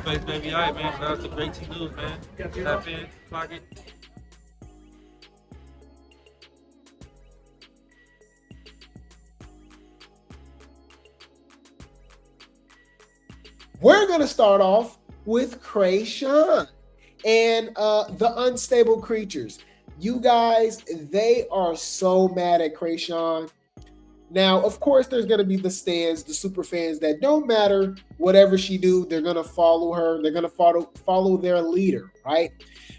Blueface, baby. All right, man. Shout out to Grape Tea News, man. Tap in, clock it. We're going to start off with Chrisean and the Unstable Creatures. You guys, they are so mad at Chrisean. Now, of course, there's going to be the stands, the super fans that don't matter whatever she do, they're going to follow her. They're going to follow their leader, right?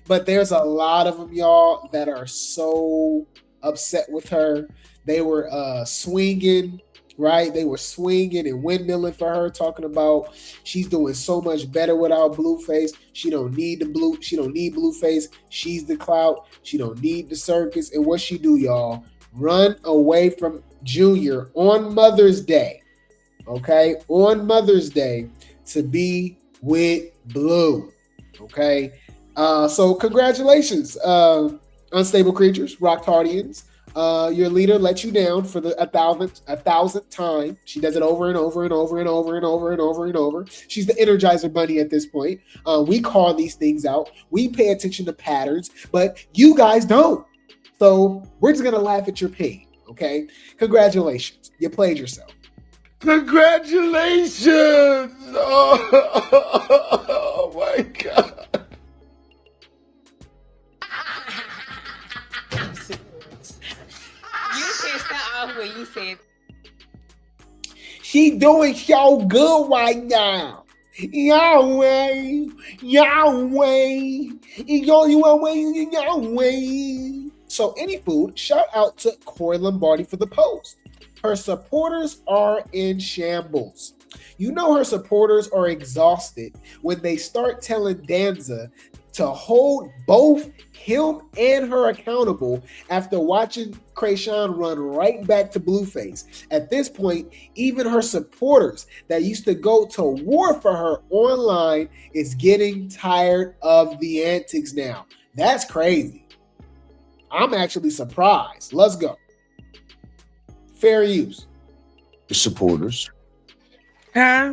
But there's a lot of them, y'all, that are so upset with her. They were swinging, right? They were swinging and windmilling for her, talking about she's doing so much better without Blueface. She don't need Blueface. She's the clout. She don't need the circus. And what she do, y'all? Run away from Junior on Mother's Day, okay? On Mother's Day to be with Blue, okay? So congratulations, Unstable Creatures, Rocktardians. Your leader let you down for the 1,000th time. She does it over and over and over and over and over and over and over. She's the Energizer Bunny at this point. We call these things out. We pay attention to patterns, but you guys don't. So we're just going to laugh at your pain, okay? Congratulations. You played yourself. Congratulations! Oh my God. You can start off when you said She doing so good right now. Yahweh, Yahweh, Yahweh. So, any food, shout out to Corey Lombardi for the post. Her supporters are in shambles. You know her supporters are exhausted when they start telling Danza to hold both him and her accountable after watching Chrisean run right back to Blueface. At this point, even her supporters that used to go to war for her online is getting tired of the antics now. That's crazy. I'm actually surprised. Let's go. Fair use. Your supporters. Huh?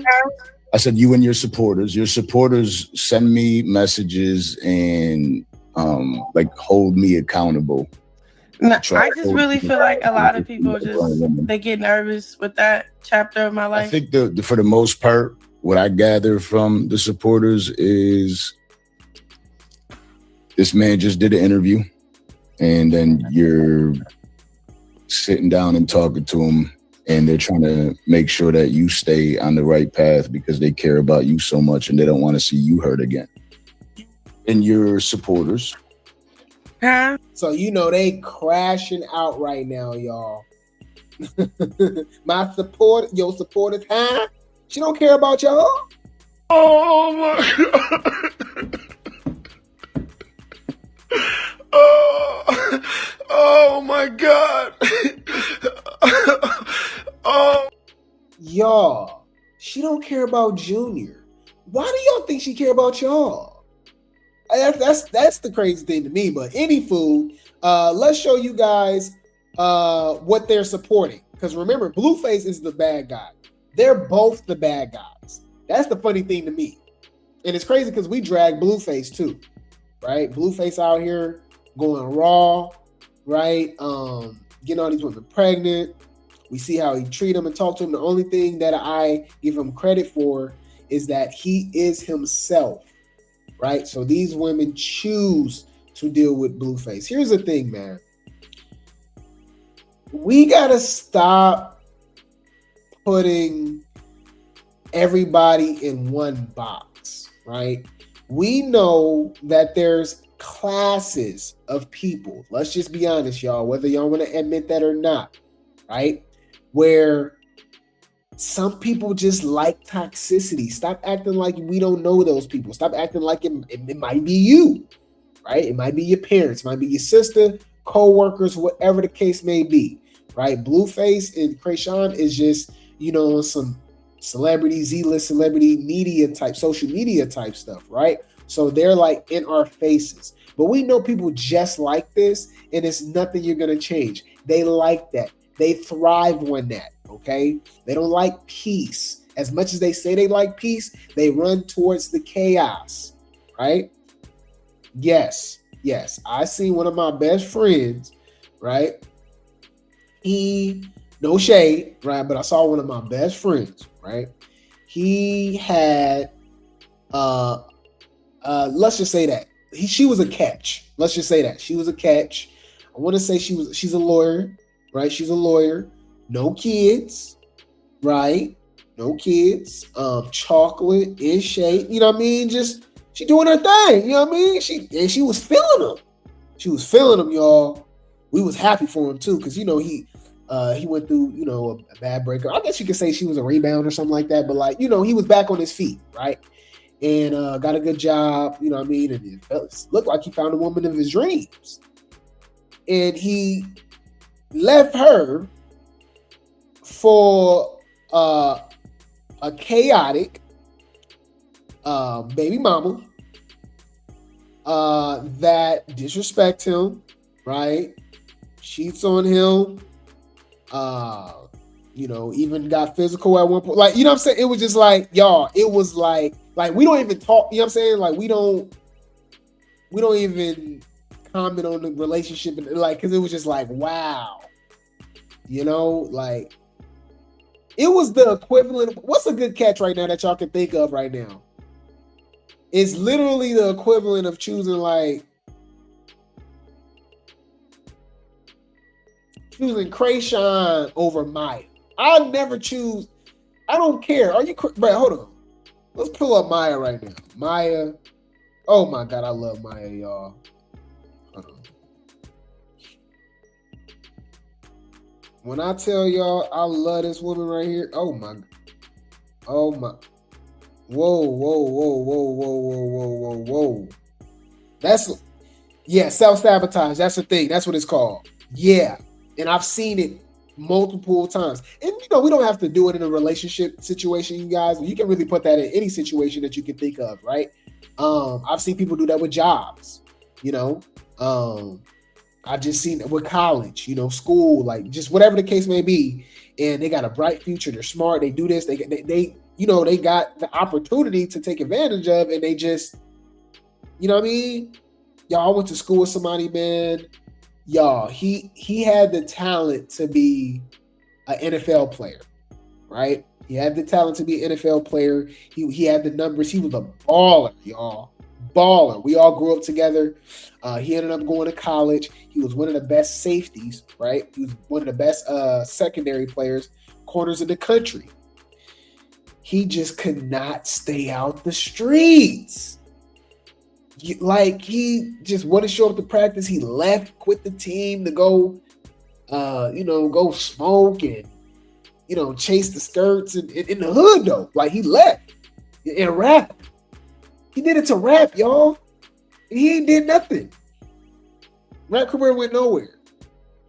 I said you and your supporters. Your supporters send me messages and like hold me accountable. No, I just really feel like a lot of people they get nervous with that chapter of my life. I think for the most part, what I gather from the supporters is this man just did an interview, and then you're sitting down and talking to him, and they're trying to make sure that you stay on the right path because they care about you so much and they don't want to see you hurt again. And your supporters. Huh? So you know they crashing out right now, y'all. Your supporters, huh? She don't care about y'all. Oh my God. Oh my God. Oh. Y'all, she don't care about Junior. Why do y'all think she care about y'all? That's the crazy thing to me. But any food, let's show you guys what they're supporting. Because remember, Blueface is the bad guy. They're both the bad guys. That's the funny thing to me. And it's crazy because we drag Blueface too, right? Blueface out here going raw, right? Getting all these women pregnant. We see how he treat them and talk to them. The only thing that I give him credit for is that he is himself, right? So these women choose to deal with Blueface. Here's the thing, man. We gotta stop putting everybody in one box, right? We know that there's classes of people. Let's just be honest, y'all, whether y'all want to admit that or not, right? Where some people just like toxicity. Stop acting like we don't know those people. Stop acting like it might be you, right? It might be your parents, it might be your sister, co-workers, whatever the case may be, right? Blueface and Chrisean is just, some celebrity, Z-list celebrity media type, social media type stuff, right? So they're like in our faces. But we know people just like this, and it's nothing you're going to change. They like that. They thrive on that, okay? They don't like peace as much as they say they like peace, they run towards the chaos, right? Yes. I seen one of my best friends, right? No shade, right? But I saw one of my best friends, right? He had, let's just say that she was a catch. Let's just say that she was a catch. I want to say she's a lawyer, right? She's a lawyer. No kids, right? No kids. Chocolate in shape. You know what I mean? Just she doing her thing. You know what I mean? She was feeling them. She was feeling them, y'all. We was happy for him too, because he went through a bad breakup. I guess you could say she was a rebound or something like that. But he was back on his feet, right? And got a good job. You know what I mean? And it looked like he found a woman of his dreams. And he left her for a chaotic baby mama that disrespects him, right? Cheats on him, even got physical at one point. You know what I'm saying? It was just y'all, it was like we don't even talk, you know what I'm saying? We don't even comment on the relationship, because it was just wow. It was the equivalent of, what's a good catch right now that y'all can think of right now? It's literally the equivalent of choosing Chrisean over Maya. I'll never choose. I don't care. Are you, bro? Hold on. Let's pull up Maya right now. Maya. Oh my God, I love Maya, y'all. Hold on. When I tell y'all I love this woman right here, oh my. Whoa. Self-sabotage. That's the thing. That's what it's called. Yeah. And I've seen it multiple times. And we don't have to do it in a relationship situation, you guys. You can really put that in any situation that you can think of, right? I've seen people do that with jobs, I've just seen it with college, school, just whatever the case may be. And they got a bright future. They're smart. They do this. They got the opportunity to take advantage of, and they just, you know what I mean? Y'all, I went to school with somebody, man. Y'all, he had the talent to be an NFL player, right? He had the talent to be an NFL player. He had the numbers. He was a baller, y'all. Baller. We all grew up together. He ended up going to college. He was one of the best safeties, right? He was one of the best secondary players, corners in the country. He just could not stay out the streets. He just wouldn't show up to practice. He left, quit the team to go, go smoke and, chase the skirts in the hood though. He left and rap. He did it to rap, y'all. And he ain't did nothing. Rap career went nowhere.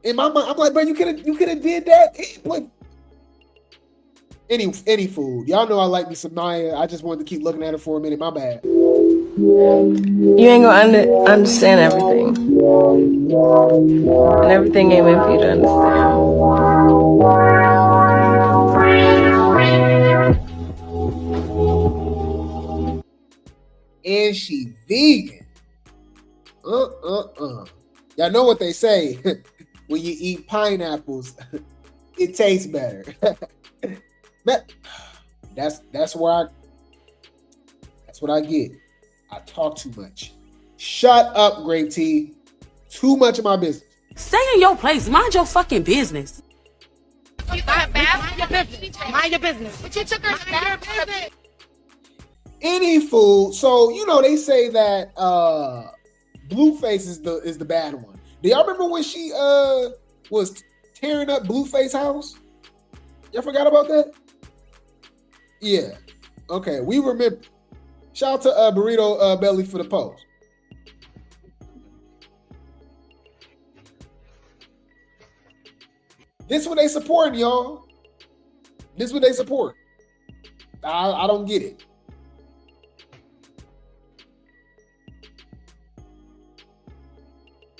In my mind, I'm like, bro, you could have did that. Any food. Y'all know I like me some Maya. I just wanted to keep looking at her for a minute. My bad. You ain't gonna understand everything. And everything ain't meant for you to understand. And she vegan. Y'all know what they say. When you eat pineapples, it tastes better. That's what I get. I talk too much. Shut up, Grape Tea. Too much of my business. Stay in your place. Mind your fucking business. You got bad. Mind your business. But you took her bad. Any food. So they say that Blueface is the bad one. Do y'all remember when she was tearing up Blueface house? Y'all forgot about that? Yeah. Okay, we remember. Shout out to Burrito Belly for the post. This what they support, y'all. This what they support. I don't get it.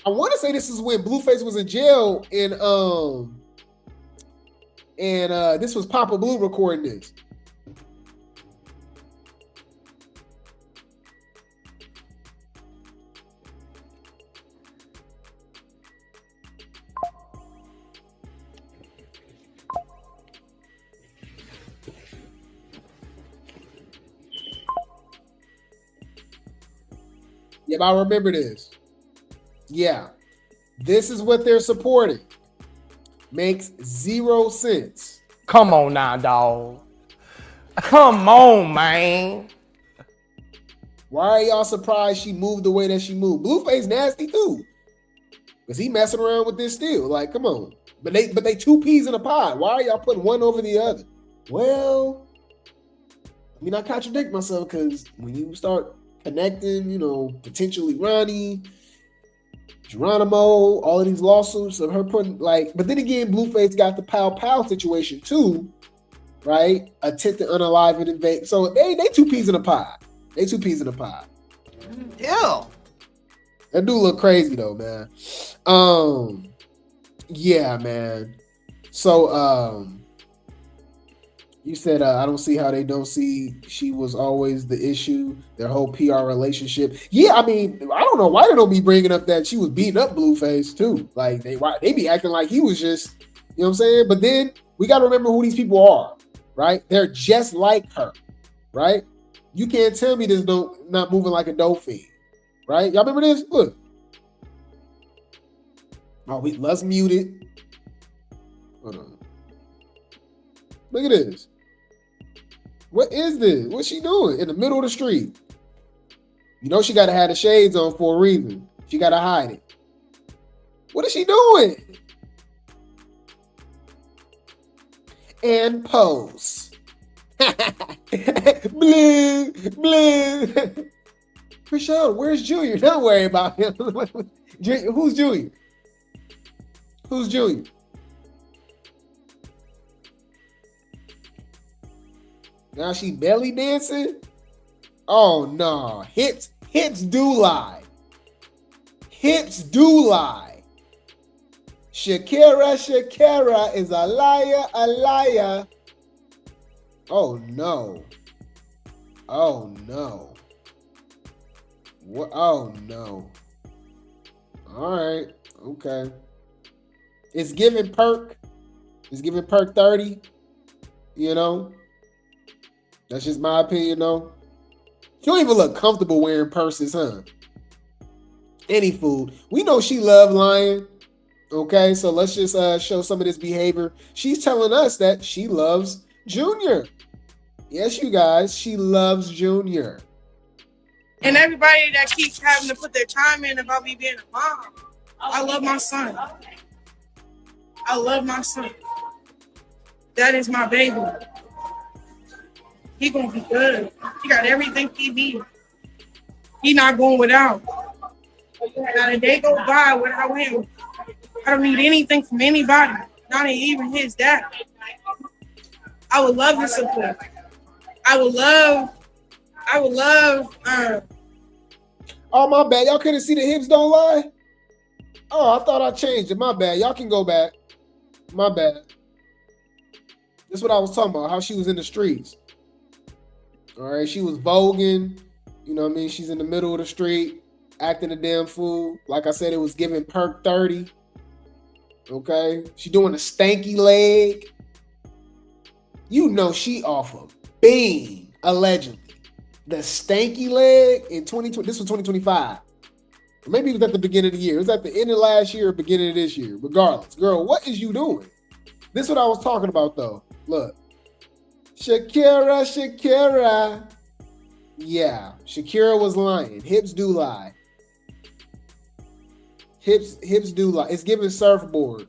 I want to say this is when Blueface was in jail, and this was Papa Blue recording this. Yep, I remember this. Yeah. This is what they're supporting. Makes 0 sense. Come on now, dog. Come on, man. Why are y'all surprised she moved the way that she moved? Blueface nasty too. Because he messing around with this still. Like, come on. But they two peas in a pod. Why are y'all putting one over the other? Well, I mean, I contradict myself because when you start connecting, you know, potentially Ronnie, Geronimo, all of these lawsuits of her putting like, but then again, Blueface got the pow situation too, right? Attempted unalive and invade. So they two peas in a pod. They two peas in a pod. Ew. That dude look crazy though, man. Yeah, man. So you said I don't see how they don't see she was always the issue, their whole PR relationship. Yeah, I mean, I don't know why they don't be bringing up that she was beating up Blueface too. Like they be acting like he was just, you know what I'm saying? But then we got to remember who these people are, right? They're just like her, right? You can't tell me this not moving like a dope fiend, right? Y'all remember this? Look. Oh, let's mute it. Hold on. Look at this. What is this? What's she doing in the middle of the street? You know she got to have the shades on for a reason. She got to hide it. What is she doing? And pose. Blue, blue. Chrisean, where's Junior? Don't worry about him. Who's Junior? Who's Junior? Now she belly dancing? Oh no. Hips do lie. Hips do lie. Shakira is a liar. Oh no. Oh no. What? Oh no. All right. Okay. It's giving perk. It's giving perk 30. You know? That's just my opinion, though. She don't even look comfortable wearing purses, huh? Any food. We know she love lying. Okay, so let's just show some of this behavior. She's telling us that she loves Junior. Yes, you guys, she loves Junior. And everybody that keeps having to put their time in about me being a mom. I love my son. I love my son. That is my baby. He gonna be good. He got everything he needs. He not going without. Not a day goes by without him. I don't need anything from anybody, not even his dad. I would love his support. I would love. Oh, my bad. Y'all couldn't see the hips don't lie? Oh, I thought I changed it. My bad. Y'all can go back. My bad. That's what I was talking about, how she was in the streets. All right, she was voguing. You know what I mean? She's in the middle of the street, acting a damn fool. Like I said, it was giving perk 30. Okay? She doing a stanky leg. You know she off a beam, allegedly. The stanky leg in 2020. This was 2025. Or maybe it was at the beginning of the year. It was at the end of last year or beginning of this year. Regardless. Girl, what is you doing? This is what I was talking about, though. Look. Shakira. Yeah, Shakira was lying. Hips do lie. Hips do lie. It's giving surfboard.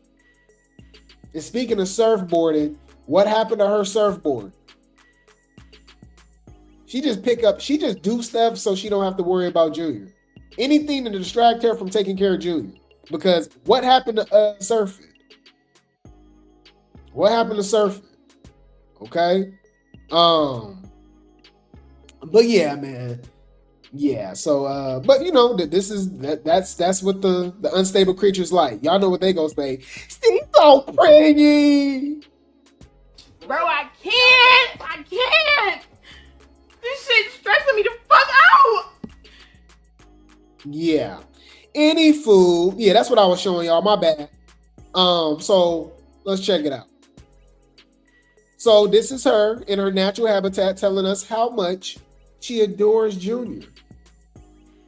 And speaking of surfboarding, what happened to her surfboard? She just do stuff so she don't have to worry about Junior. Anything to distract her from taking care of Junior. Because what happened to surfing? What happened to surfing? Okay? But yeah, man. Yeah, so but you know that that's what the unstable creatures like. Y'all know what they gonna say. She's so pretty. Bro, I can't. This shit's stressing me the fuck out. Yeah. Any food. Yeah, that's what I was showing y'all. My bad. So let's check it out. So this is her in her natural habitat telling us how much she adores Junior.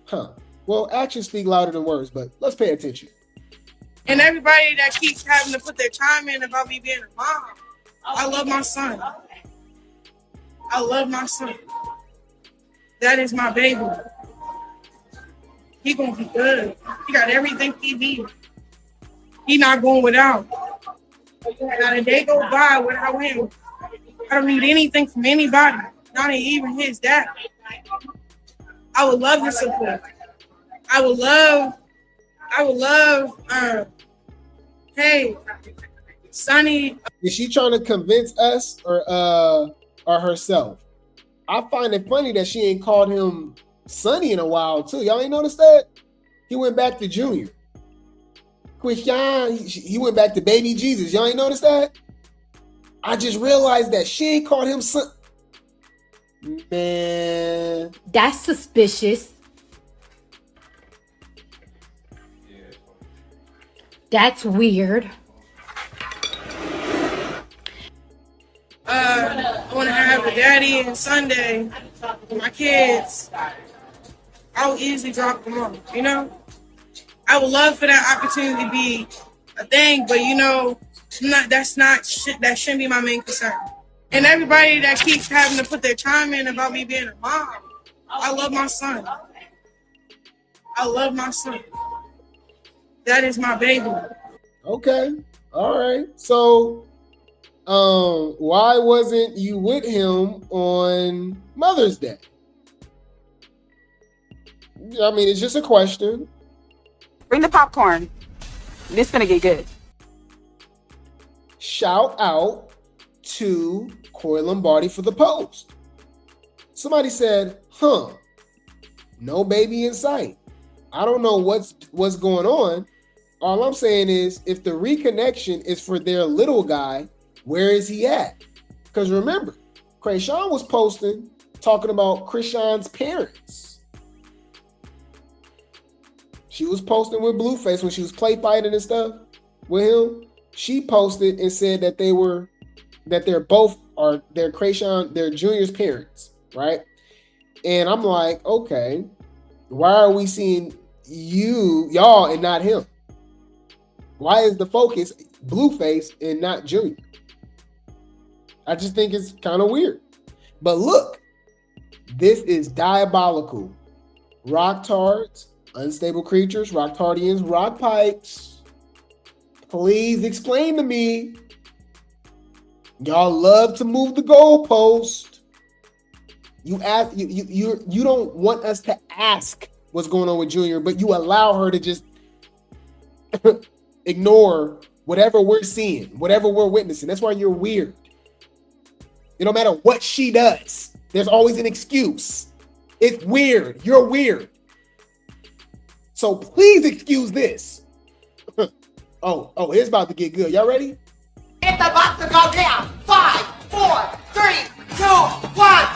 Huh. Well, actions speak louder than words, but let's pay attention. And everybody that keeps having to put their time in about me being a mom, I love my son. I love my son. That is my baby. He gonna be good. He got everything he needs. He not going without. Not a day go by without him. I don't need anything from anybody, not even his dad. I would love the support. I would love, hey, Sonny. Is she trying to convince us or herself? I find it funny that she ain't called him Sonny in a while too. Y'all ain't noticed that? He went back to Junior. Chrisean, he went back to Baby Jesus. Y'all ain't noticed that? I just realized that she ain't called him son. Man. That's suspicious. That's weird. I want to have a daddy and Sunday with my kids. I'll easily drop them off, you know? I would love for that opportunity to be a thing, but you know, that shouldn't be my main concern. And everybody that keeps having to put their time in about me being a mom, I love my son. I love my son. That is my baby. Okay. All right. So, why wasn't you with him on Mother's Day? I mean, it's just a question. Bring the popcorn. This gonna get good. Shout out to Corey Lombardi for the post. Somebody said, no baby in sight. I don't know what's going on. All I'm saying is, if the reconnection is for their little guy, where is he at? Because remember, Chrisean was posting, talking about Chrisean's parents. She was posting with Blueface when she was play fighting and stuff with him. She posted and said that they're Chrisean, they're Junior's parents, right? And I'm like, okay, why are we seeing y'all and not him? Why is the focus Blueface and not Junior? I just think it's kind of weird. But look, this is diabolical. Rock-tards, unstable creatures, rock-tardians, rock pipes. Please explain to me. Y'all love to move the goalpost. You don't want us to ask what's going on with Junior, but you allow her to just ignore whatever we're seeing, whatever we're witnessing. That's why you're weird. It don't matter what she does. There's always an excuse. It's weird. You're weird. So please excuse this. Oh, it's about to get good. Y'all ready? It's about to go down. 5, 4, 3, 2, 1.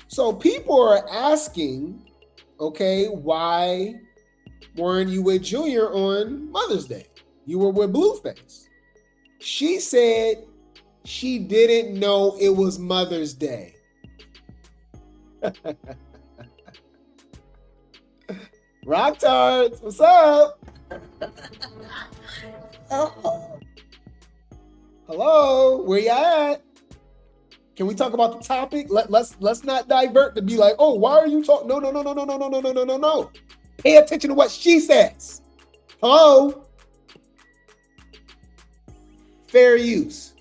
So people are asking, okay, why weren't you with Junior on Mother's Day? You were with Blueface. She said she didn't know it was Mother's Day. Rock-tards, what's up? Hello, where you at? Can we talk about the topic? Let's not divert to be like, oh, why are you talking? No. Pay attention to what she says. Hello? Fair use.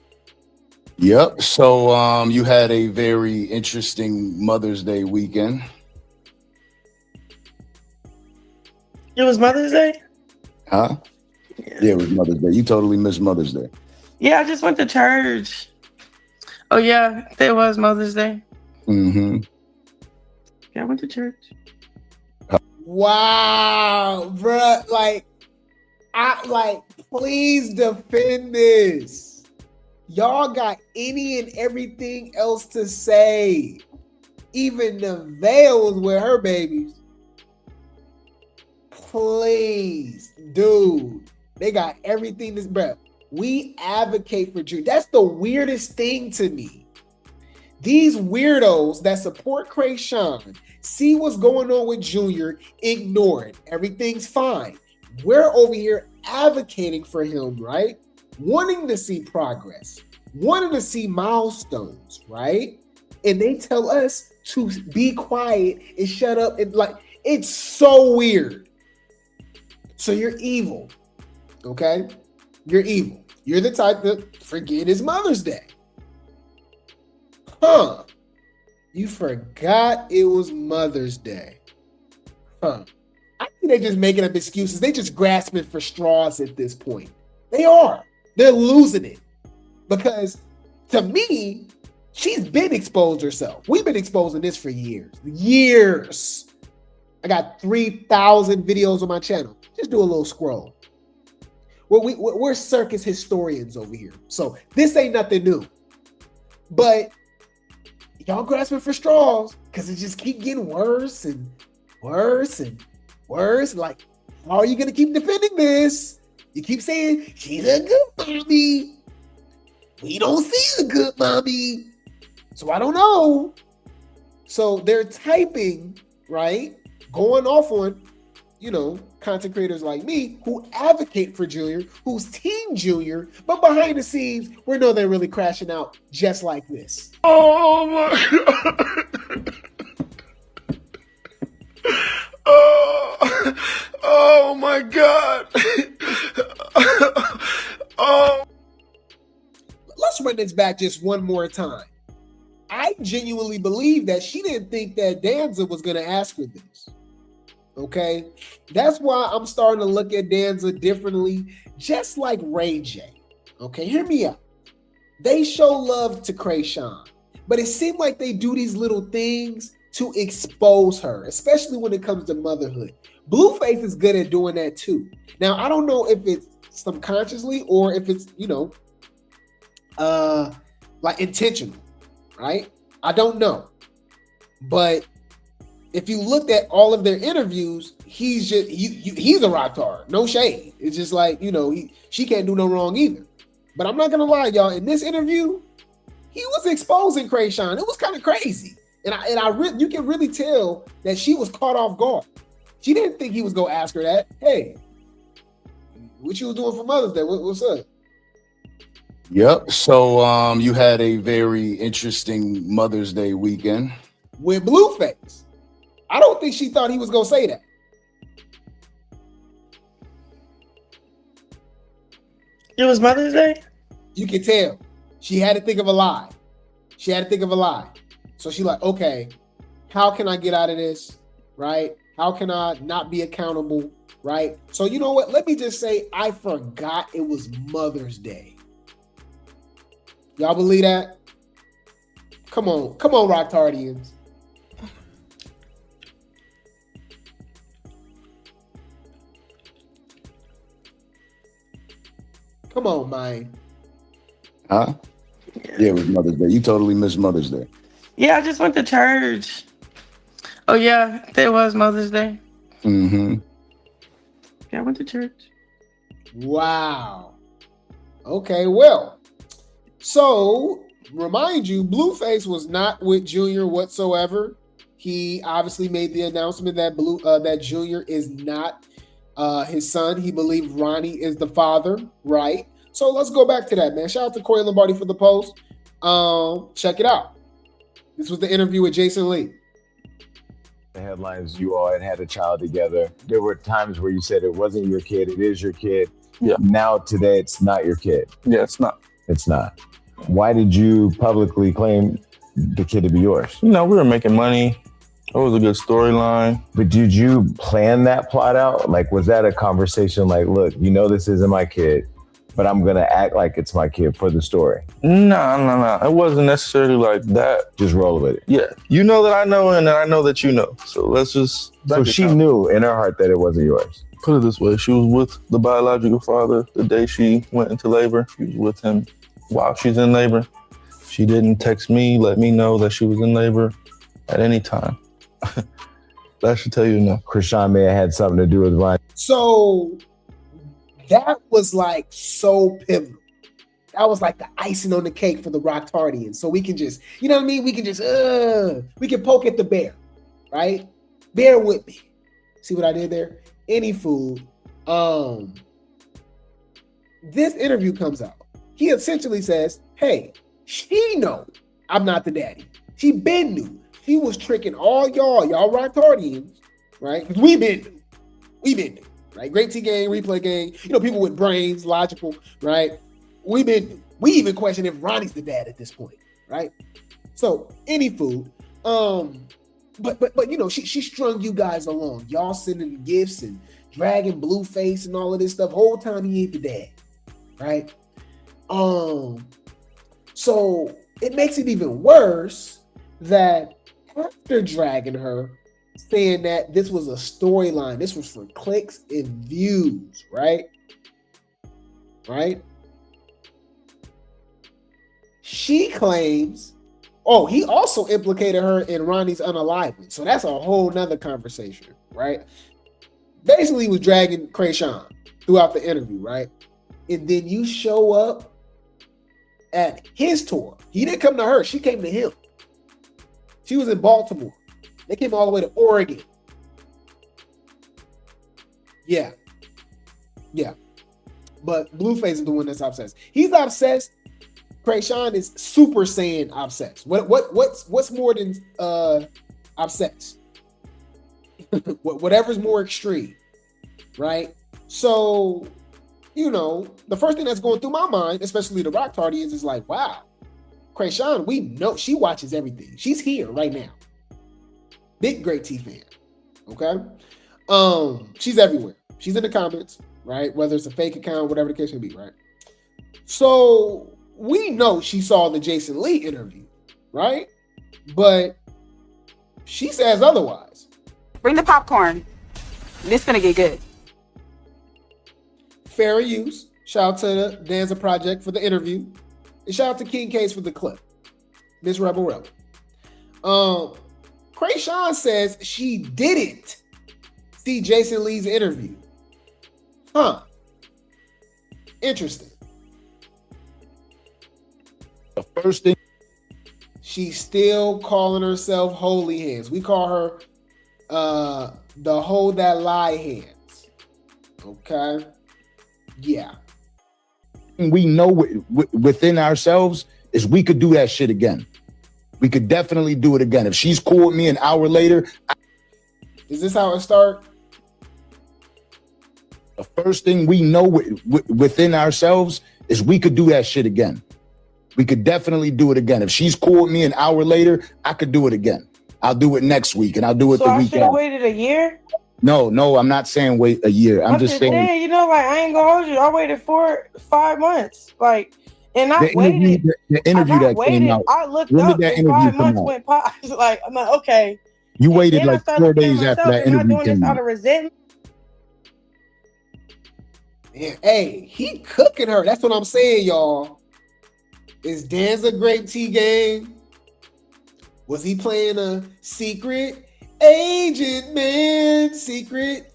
Yep. So you had a very interesting Mother's Day weekend. It was Mother's Day? Huh? Yeah, it was Mother's Day. You totally missed Mother's Day. Yeah, I just went to church. Oh, yeah, it was Mother's Day. Mm-hmm. Yeah, I went to church. Wow, bruh. Please defend this. Y'all got any and everything else to say. Even the veil was with her babies. Please, dude. They got everything this, bruh. We advocate for Junior. That's the weirdest thing to me. These weirdos that support Chrisean see what's going on with Junior, ignore it. Everything's fine. We're over here advocating for him, right? Wanting to see progress, wanting to see milestones, right? And they tell us to be quiet and shut up. And like, it's so weird. So you're evil, okay? You're evil. You're the type that forget his Mother's Day. Huh. You forgot it was Mother's Day. Huh. I think they're just making up excuses. They just grasping for straws at this point. They are. They're losing it. Because to me, she's been exposed herself. We've been exposing this for years. Years. I got 3,000 videos on my channel. Just do a little scroll. We're circus historians over here. So this ain't nothing new. But y'all grasping for straws because it just keep getting worse and worse and worse. Like, how are you going to keep defending this? You keep saying, she's a good mommy. We don't see a good mommy. So I don't know. So they're typing, right? Going off on, content creators like me who advocate for Junior, who's Team Junior, but behind the scenes, we know they're really crashing out just like this. Oh my God. Oh my God. Oh. Let's run this back just one more time. I genuinely believe that she didn't think that Danza was going to ask her this. Okay? That's why I'm starting to look at Danza differently, just like Ray J. Okay? Hear me out. They show love to Chrisean, but it seemed like they do these little things to expose her, especially when it comes to motherhood. Blueface is good at doing that too. Now, I don't know if it's subconsciously or if it's, like intentional, right? I don't know. But if you looked at all of their interviews, he's just he's a rock-tard. No shade. It's just like, she can't do no wrong either. But I'm not gonna lie, y'all. In this interview, he was exposing Chrisean. It was kind of crazy, and you can really tell that she was caught off guard. She didn't think he was gonna ask her that. Hey, what you was doing for Mother's Day? What's up? Yep. So you had a very interesting Mother's Day weekend with Blueface. I don't think she thought he was gonna say that. It was Mother's Day? You can tell. She had to think of a lie. So she like, okay, how can I get out of this? Right? How can I not be accountable? Right? So you know what? Let me just say I forgot it was Mother's Day. Y'all believe that? Come on, Rocktardians. Come on, man. Huh? Yeah, it was Mother's Day. You totally missed Mother's Day. Yeah, I just went to church. Oh yeah, it was Mother's Day. Mm-hmm. Yeah, I went to church. Wow. Okay, well. So, remind you, Blueface was not with Junior whatsoever. He obviously made the announcement that that Junior is not his son. He believed Ronnie is the father, right? So let's go back to that, man. Shout out to Corey Lombardi for the post. Check it out. This was the interview with Jason Lee. The headlines, you all had a child together. There were times where you said it wasn't your kid, it is your kid. Yeah. Now today it's not your kid. Yeah, it's not. It's not. Why did you publicly claim the kid to be yours? We were making money. It was a good storyline. But did you plan that plot out? Like, was that a conversation like, look, this isn't my kid, but I'm going to act like it's my kid for the story? No. It wasn't necessarily like that. Just roll with it. Yeah. You know that I know, and I know that you know. So let's just... So she knew in her heart that it wasn't yours? Put it this way. She was with the biological father the day she went into labor. She was with him while she's in labor. She didn't text me, let me know that she was in labor at any time. That should tell you enough. Chrisean may have had something to do with Ronnie. So that was like so pivotal. That was like the icing on the cake for the Rocktardians. So we can just, you know what I mean? We can just, we can poke at the bear, right? Bear with me. See what I did there? Any food. This interview comes out. He essentially says, hey, she know I'm not the daddy. She been knew. She was tricking all y'all Rocktardians, right? Because we been new, right? Grape Tea gang, replay gang, people with brains, logical, right? We even question if Ronnie's the dad at this point, right? So any food, but she strung you guys along. Y'all sending gifts and dragging Blueface and all of this stuff. Whole time he ain't the dad, right? So it makes it even worse that after dragging her, saying that this was a storyline, this was for clicks and views, right? Right? She claims, he also implicated her in Ronnie's unaliving. So that's a whole nother conversation, right? Basically, he was dragging Chrisean throughout the interview, right? And then you show up at his tour. He didn't come to her. She came to him. She was in Baltimore. They came all the way to Oregon. Yeah. But Blueface is the one that's obsessed. He's obsessed. Chrisean is Super Saiyan obsessed. What's more than obsessed? Whatever's more extreme, right? So, the first thing that's going through my mind, especially the Rocktardians, is like, wow, Chrisean, we know she watches everything. She's here right now. Big Grape Tea fan. Okay. She's everywhere. She's in the comments, right? Whether it's a fake account, whatever the case may be, right? So we know she saw the Jason Lee interview, right? But she says otherwise. Bring the popcorn. This gonna get good. Fair use. Shout out to the Danza Project for the interview. And shout out to King Case for the clip. Miss Rebel Rebel. Chrisean says she didn't see Jason Lee's interview. Huh. Interesting. The first thing. She's still calling herself Holy Hands. We call her the Hold That Lie Hands. Okay? Yeah. We know within ourselves is we could do that shit again. We could definitely do it again. If she's cool with me an hour later. Is this how it starts? The first thing we know within ourselves is we could do that shit again. We could definitely do it again. If she's cool with me an hour later, I could do it again. I'll do it next week and I'll do it the week after. So I should have waited a year? No, I'm not saying wait a year. I'm just saying. I ain't gonna hold you. I waited 5 months. And I waited. The interview that came out. I looked when up did that and interview 5 come months out? went by. I'm like, okay. You waited like 4 days after that interview came out. Out of resentment. Yeah, hey, he cooking her. That's what I'm saying, y'all. Is Danza Grape Tea game? Was he playing a secret agent man? Secret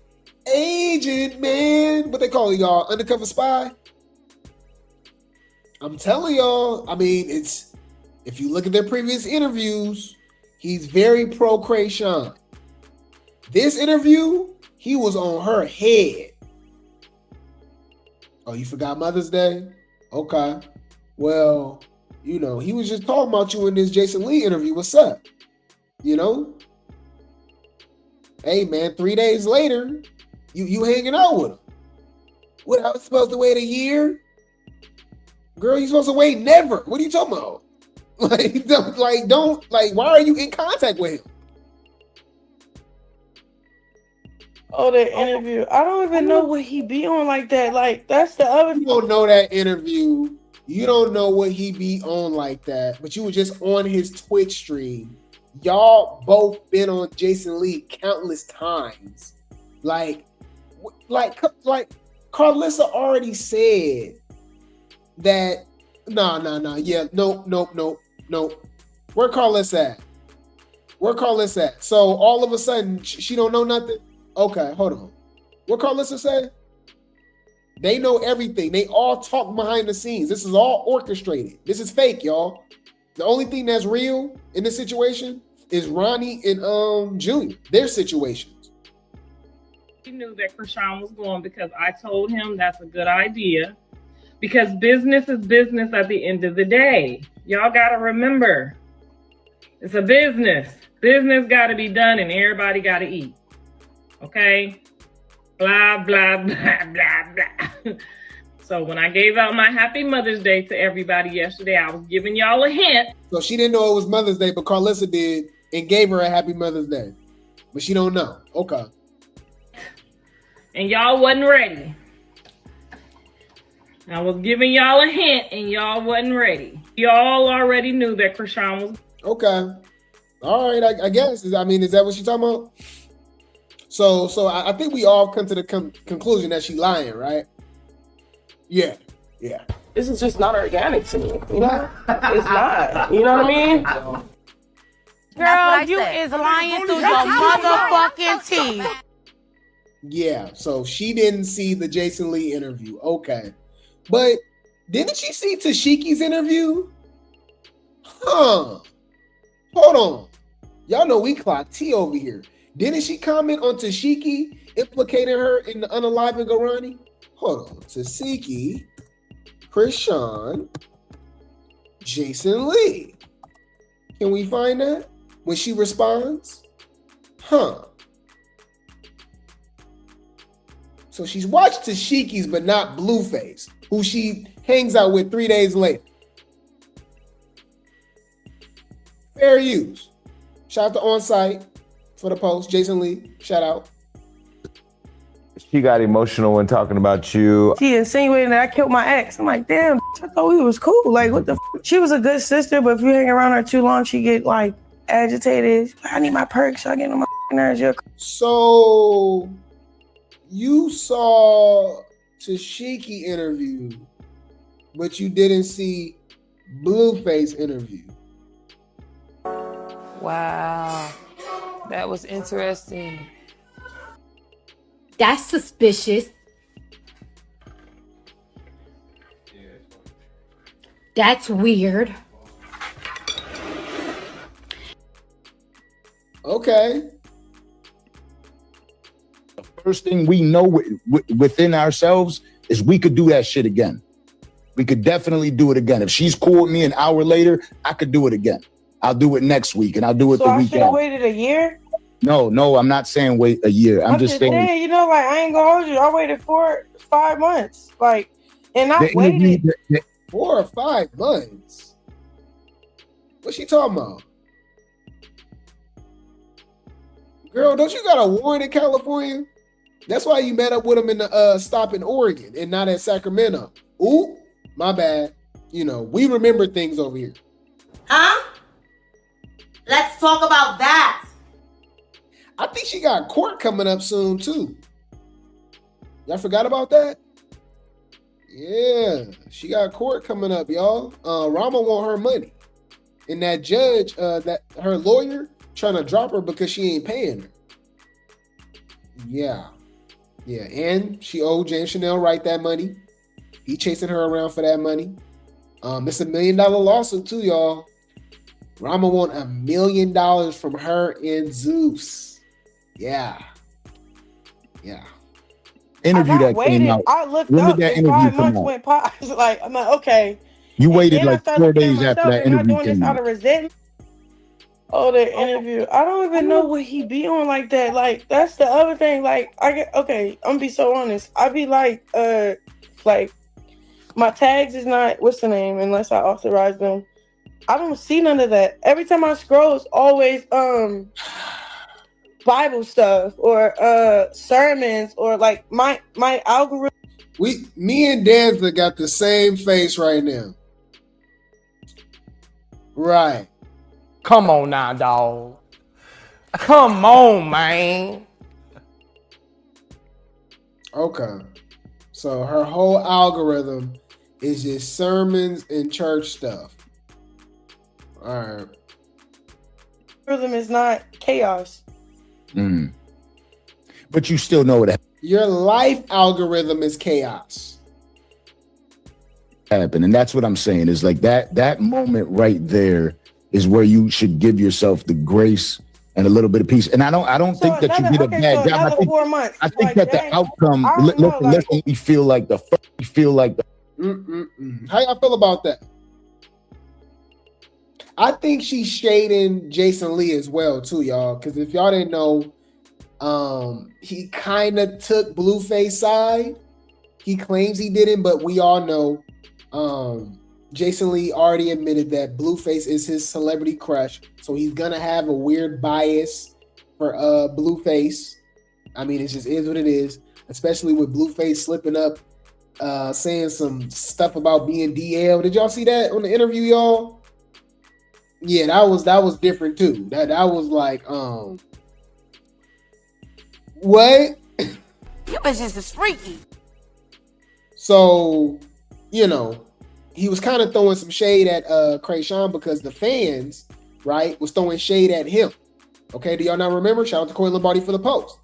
agent man. What they call it, y'all? Undercover spy? I'm telling y'all, it's, if you look at their previous interviews, he's very pro Chrisean. This interview, he was on her head. Oh, you forgot Mother's Day? Okay. Well, he was just talking about you in this Jason Lee interview. What's up? Hey, man, 3 days later, you hanging out with him. What, I was supposed to wait a year? Girl, you supposed to wait never. What are you talking about? Why are you in contact with him? Oh, the interview. I don't even know what he be on like that. That's the other. You don't know that interview. You don't know what he be on like that. But you were just on his Twitch stream. Y'all both been on Jason Lee countless times. Like Carlissa already said that. No. Yeah, nope. Where Carlissa at? So all of a sudden she don't know nothing. Okay, hold on. What Carlissa say? They know everything. They all talk behind the scenes. This is all orchestrated. This is fake, y'all. The only thing that's real in this situation is Ronnie and Junior, their situations. He knew that Chrisean was going because I told him that's a good idea. Because business is business at the end of the day. Y'all gotta remember, it's a business. Business gotta be done and everybody gotta eat. Okay? Blah, blah, blah, blah, blah. So when I gave out my Happy Mother's Day to everybody yesterday, I was giving y'all a hint. So she didn't know it was Mother's Day, but Carlissa did and gave her a Happy Mother's Day. But she don't know. Okay. And y'all wasn't ready. I was giving y'all a hint and y'all wasn't ready. Y'all already knew that Chrisean was. Okay. All right, I guess. I mean, is that what she's talking about? So I think we all come to the conclusion that she's lying, right? Yeah. This is just not organic to me. You know, it's not. You know what I mean? Girl, you is lying through your motherfucking teeth. Yeah. So she didn't see the Jason Lee interview. Okay. But didn't she see Tashiki's interview? Huh. Hold on. Y'all know we clock T over here. Didn't she comment on Tashiki implicating her in the unaliving Garani? Hold on. Tasiki, Chrisean, Jason Lee. Can we find that when she responds? Huh. So she's watched Tashiki's, but not Blueface, who she hangs out with 3 days later. Fair use. Shout out to On Site for the post. Jason Lee, shout out. She got emotional when talking about you. She insinuated that I killed my ex. I'm like, damn, I thought we was cool. Like, what the f? She was a good sister, but if you hang around her too long, she get like agitated. I need my perks. I get on my nerves. So you saw Tashiki interview, but you didn't see Blueface interview. Wow, that was interesting. That's suspicious. That's weird. Okay. The first thing we know within ourselves is we could do that shit again. We could definitely do it again. If she's cool with me an hour later, I could do it again. I'll do it next week and I'll do it the So I week should have after. waited a year? No, I'm not saying wait a year. I'm just saying, you know, like, I ain't gonna hold you. I waited 5 months. Like, and I waited. 4 or 5 months. What's she talking about? Girl, don't you got a warrant in California? That's why you met up with him in the stop in Oregon and not at Sacramento. Ooh, my bad. You know, we remember things over here. Huh? Let's talk about that. I think she got court coming up soon too. Y'all forgot about that? Yeah, she got court coming up, y'all. Rama want her money. And that judge, that her lawyer, trying to drop her because she ain't paying her. Yeah. And she owed James Chanel Wright that money. He chasing her around for that money. It's $1 million lawsuit too, y'all. Rama want $1 million from her and Zeus. Yeah. Interview that came out. I looked When up did that and interview 5 come months out? went by. I was like, I'm like, okay. You waited then I like started 4 looking at days after myself, that am I interview doing this came out out. of resentment? Oh, the interview. I don't even know what he be on like that. Like, that's the other thing. Like, okay, I'm gonna be so honest. I be like my tags is not, what's the name, unless I authorize them. I don't see none of that. Every time I scroll, it's always Bible stuff or sermons or like my algorithm. Me and Danza got the same face right now. Right. Come on now, dog. Come on, man. Okay. So her whole algorithm is just sermons and church stuff. All right. Algorithm is not chaos. But you still know that. Your life algorithm is chaos. happen. And that's what I'm saying is like that moment right there is where you should give yourself the grace and a little bit of peace. And I don't think that you did a bad job. I think that the outcome, listen, we feel like the How y'all feel about that? I think she's shading Jason Lee as well too, y'all. Because if y'all didn't know, he kind of took Blueface side. He claims he didn't, but we all know Jason Lee already admitted that Blueface is his celebrity crush. So he's gonna have a weird bias for Blueface. I mean, it just is what it is, especially with Blueface slipping up, saying some stuff about being DL. Did y'all see that on the interview, y'all? Yeah, that was different too. That was like, what? You bitches is freaky. So, you know, he was kind of throwing some shade at Chrisean because the fans, right, was throwing shade at him. Okay, do y'all not remember? Shout out to Corey Lombardi for the post,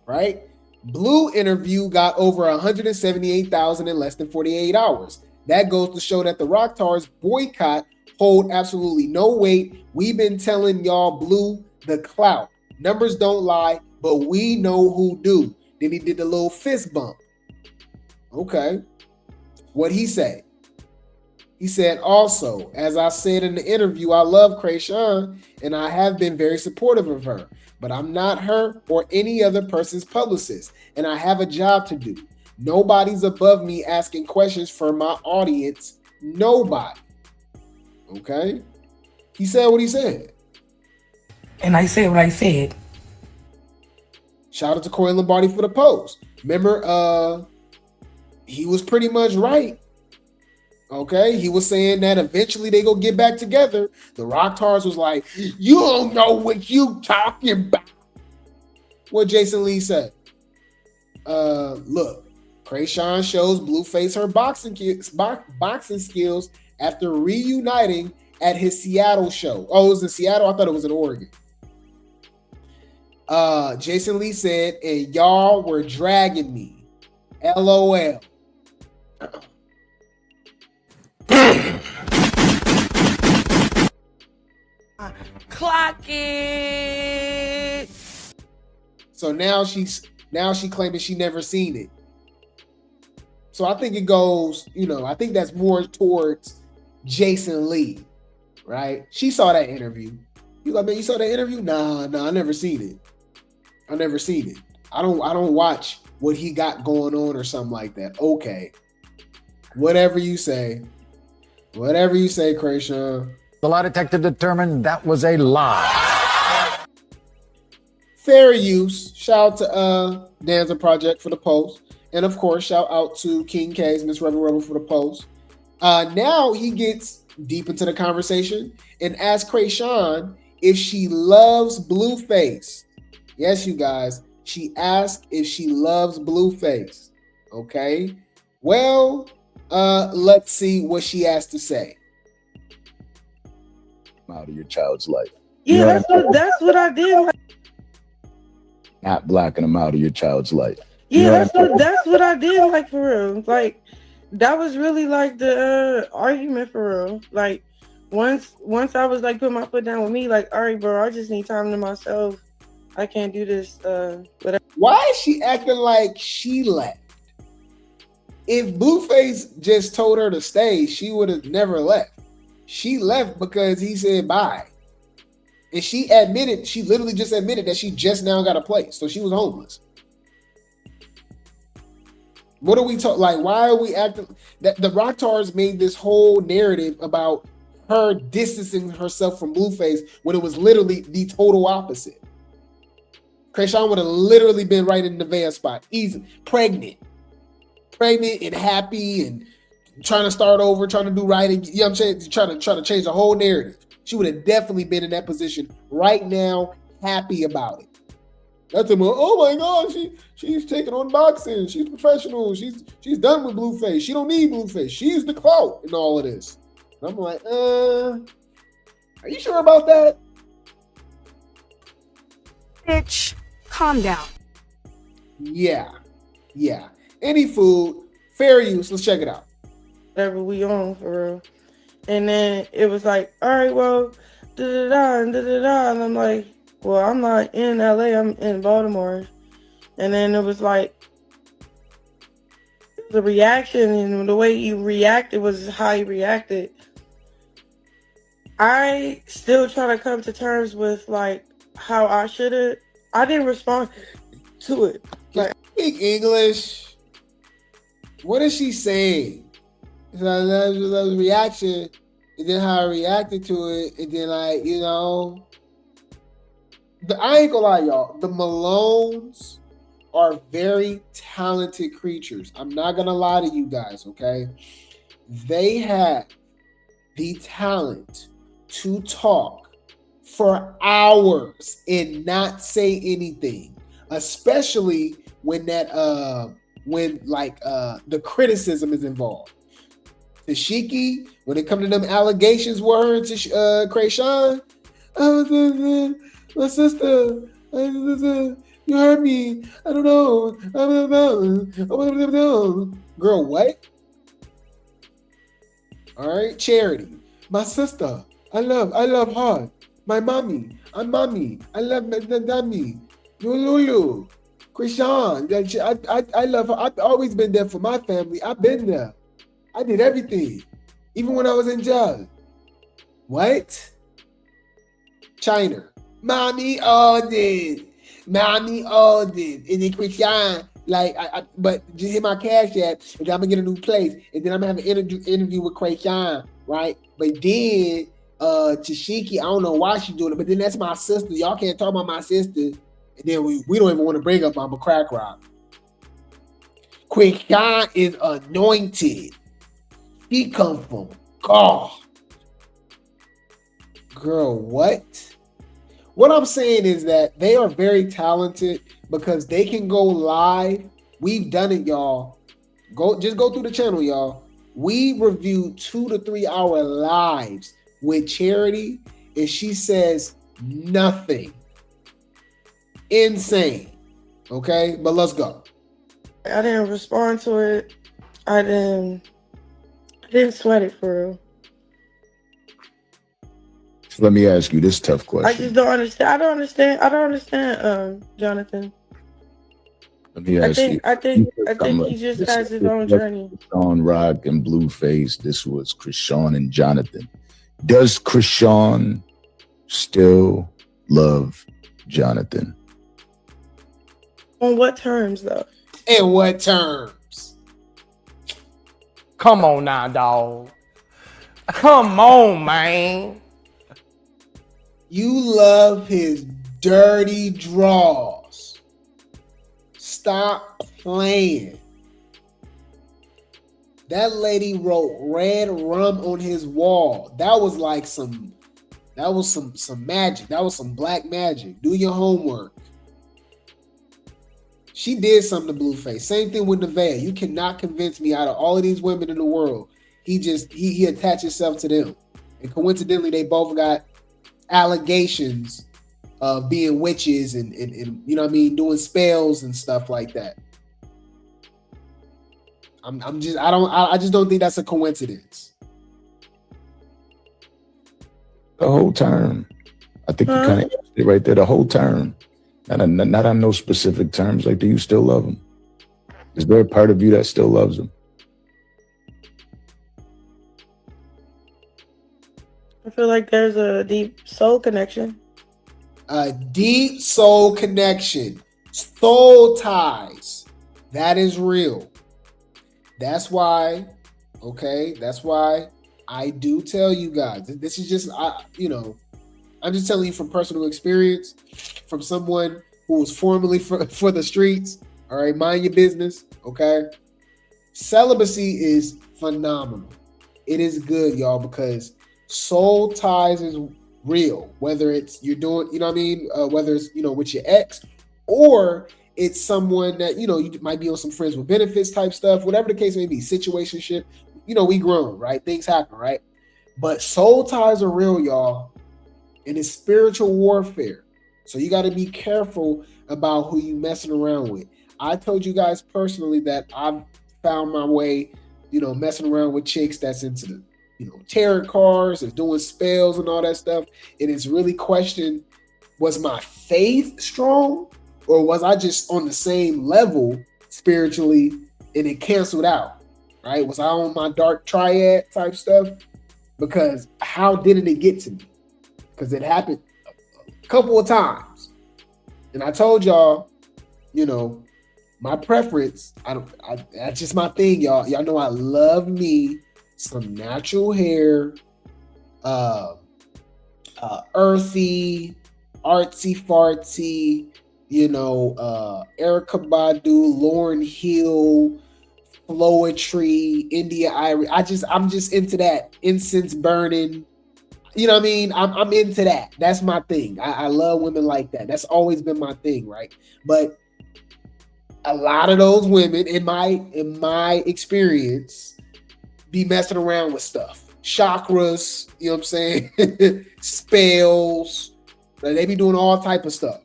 right? Blue interview got over 178,000 in less than 48 hours. That goes to show that the Rockstars boycott hold absolutely no weight. We've been telling y'all Blue the clout. Numbers don't lie, but we know who do. Then he did the little fist bump. Okay. What'd he say? He said, also, as I said in the interview, I love Chrisean and I have been very supportive of her, but I'm not her or any other person's publicist, and I have a job to do. Nobody's above me asking questions for my audience. Nobody. Okay? He said what he said. And I said what I said. Shout out to Corey Lombardi for the post. Remember, he was pretty much right. Okay, he was saying that eventually they go get back together. The Rockstars was like, you don't know what you talking about. What Jason Lee said. Look, Chrisean shows Blueface her boxing skills after reuniting at his Seattle show. Oh, it was in Seattle? I thought it was in Oregon. Jason Lee said, and y'all were dragging me. LOL. Clock it. So now she claiming she never seen it. So I think it goes, I think that's more towards Jason Lee, right? She saw that interview. You like, man, you saw that interview? Nah, I never seen it. I never seen it. I don't watch what he got going on or something like that. Okay. Whatever you say, Chrisean. The lie detector determined that was a lie. Fair use. Shout out to Danza Project for the post. And of course, shout out to King K's Miss Rebel for the post. Now he gets deep into the conversation and asks Chrisean if she loves Blueface. Yes, you guys. She asked if she loves Blueface. Okay. Well, let's see what she has to say. Out of your child's life. Yeah, that's what I did. Not blocking them out of your child's life. Yeah, that's what I did. Like, for real. Like, that was really like the argument for real. Like, once I was like putting my foot down with me, like, all right, bro, I just need time to myself. I can't do this. Whatever. Why is she acting like she left? If Blueface just told her to stay, she would have never left. She left because he said bye. And she literally just admitted that she just now got a place. So she was homeless. What are we talking? Like, why are we acting? That the Rockstars made this whole narrative about her distancing herself from Blueface when it was literally the total opposite. Chrisean would have literally been right in the van spot. Easy. Pregnant and happy and trying to start over, trying to do right. And, you know what I'm saying? Trying to change the whole narrative. She would have definitely been in that position right now, happy about it. That's him. Oh my God, she's taking on boxing. She's professional. She's done with Blueface. She don't need Blueface. She's the clout in all of this. And I'm like, are you sure about that? Bitch, calm down. Yeah. Any food, fair use. Let's check it out. whatever we on for real. And then it was like, all right, well, da-da-da, and da-da-da. And I'm like, well, I'm not in LA, I'm in Baltimore. And then it was like, the reaction and the way you reacted was how you reacted. I still try to come to terms with like how I should have. I didn't respond to it. Like, speak English. What is she saying? So that was reaction, and then how I reacted to it, and then like, you know, I ain't gonna lie, y'all. The Malones are very talented creatures. I'm not gonna lie to you guys, okay? They have the talent to talk for hours and not say anything, especially when that the criticism is involved. Tashiki, when it comes to them allegations with her and Chrisean, my sister, you heard me. I don't know. Girl, what? All right, Charity. My sister. I love her. My mommy. I'm mommy. I love mommy. Lulu. Chrisean. I love her. I've always been there for my family. I've been there. I did everything. Even when I was in jail. What? China. Mommy all did. Mommy all did. And then Chrisean, like, but just hit my cash app, and then I'm gonna get a new place, and then I'm gonna have an interview with Chrisean, right? But then Tashiki, I don't know why she's doing it, but then that's my sister. Y'all can't talk about my sister, and then we don't even want to bring up Mama Crack Rock. Chrisean is anointed. He comes from God. Girl, what? What I'm saying is that they are very talented because they can go live. We've done it, y'all. Just go through the channel, y'all. We review 2 to 3 hour lives with Charity, and she says nothing. Insane. Okay, but let's go. I didn't respond to it. I didn't sweat it for real. Let me ask you this tough question. I just don't understand. I don't understand, Jonathan. Let me ask you. I think he just has his own journey. On Rock and Blueface, this was Chrisean and Jonathan. Does Chrisean still love Jonathan? On what terms, though? In what terms? Come on now, dog. Come on, man. You love his dirty draws. Stop playing. That lady wrote red rum on his wall. That was like some magic. That was some black magic. Do your homework. She did something to Blueface. Same thing with Nevaeh. You cannot convince me out of all of these women in the world, he attached himself to them. And coincidentally, they both got allegations of being witches and you know what I mean, doing spells and stuff like that. I just don't think that's a coincidence. The whole term. I think you kind of answered it right there. The whole term. Not on no specific terms. Like, do you still love him? Is there a part of you that still loves him? I feel like there's a deep soul connection. A deep soul connection. Soul ties. That is real. That's why, okay, that's why I do tell you guys. This is just, I'm just telling you from personal experience, from someone who was formerly for the streets. All right, mind your business, okay? Celibacy is phenomenal. It is good, y'all, because soul ties is real. Whether it's you're doing, you know what I mean? Whether it's, with your ex, or it's someone that, you might be on some friends with benefits type stuff, whatever the case may be, situationship, we grown, right? Things happen, right? But soul ties are real, y'all. And it's spiritual warfare. So you got to be careful about who you messing around with. I told you guys personally that I've found my way messing around with chicks that's into the, tarot cards and doing spells and all that stuff. And it's really questioned, was my faith strong or was I just on the same level spiritually and it canceled out, right? Was I on my dark triad type stuff? Because how did it get to me? Because it happened a couple of times. And I told y'all, my preference, that's just my thing, y'all. Y'all know I love me some natural hair, earthy, artsy fartsy, Erykah Badu, Lauryn Hill, Floetry, India Irie. I'm just into that incense burning. You know what I mean? I'm into that. That's my thing. I love women like that. That's always been my thing, right? But a lot of those women, in my experience, be messing around with stuff. Chakras, you know what I'm saying? Spells. They be doing all type of stuff,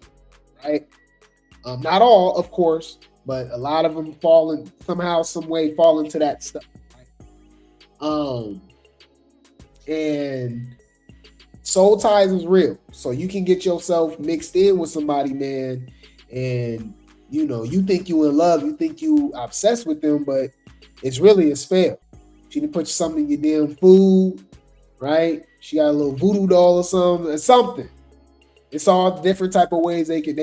right? Not all, of course, but a lot of them somehow, some way fall into that stuff. Right? And soul ties is real. So you can get yourself mixed in with somebody, man, and you think you in love, you think you obsessed with them, but it's really a spell. She didn't put something in your damn food, right? She got a little voodoo doll or something. It's all different type of ways they can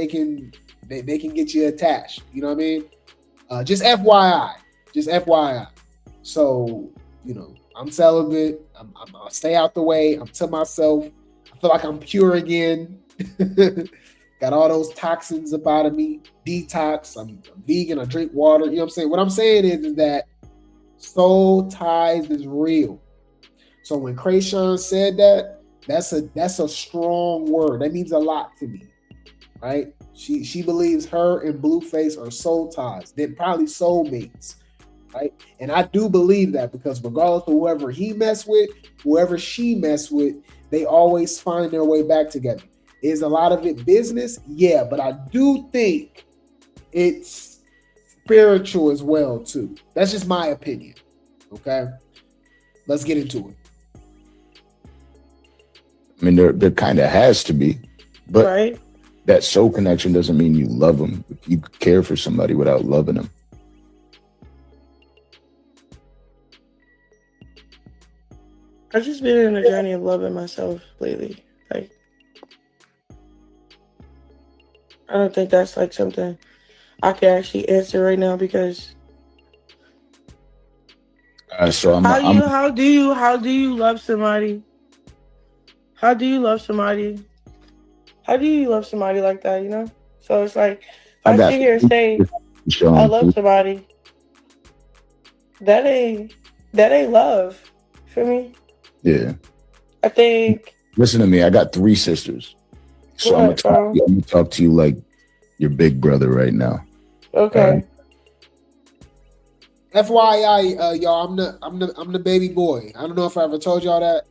get you attached. You know what I mean? Just FYI. So, I'm celibate. I'll stay out the way. I'm to myself. I feel like I'm pure again. Got all those toxins up out of me. Detox. I'm vegan. I drink water. You know what I'm saying? What I'm saying is that soul ties is real. So when Chrisean said that, that's a strong word. That means a lot to me, right? She believes her and Blueface are soul ties. They're probably soulmates, right? And I do believe that because regardless of whoever he messed with, whoever she messed with, they always find their way back together. Is a lot of it business? Yeah, but I do think it's spiritual as well too. That's just my opinion. Okay, let's get into it. I mean, there kind of has to be, but right. That soul connection doesn't mean you love them. You care for somebody without loving them. I've just been in a journey of loving myself lately. Like, I don't think that's like something I can actually answer right now because. So how do you love somebody? How do you love somebody? How do you love somebody like that? So it's like if I sit here and say I love somebody, that ain't love for me. Yeah. I think. Listen to me. I got 3 sisters, so I'm gonna talk to you like your big brother right now. Okay. FYI, y'all, I'm the baby boy. I don't know if I ever told y'all that.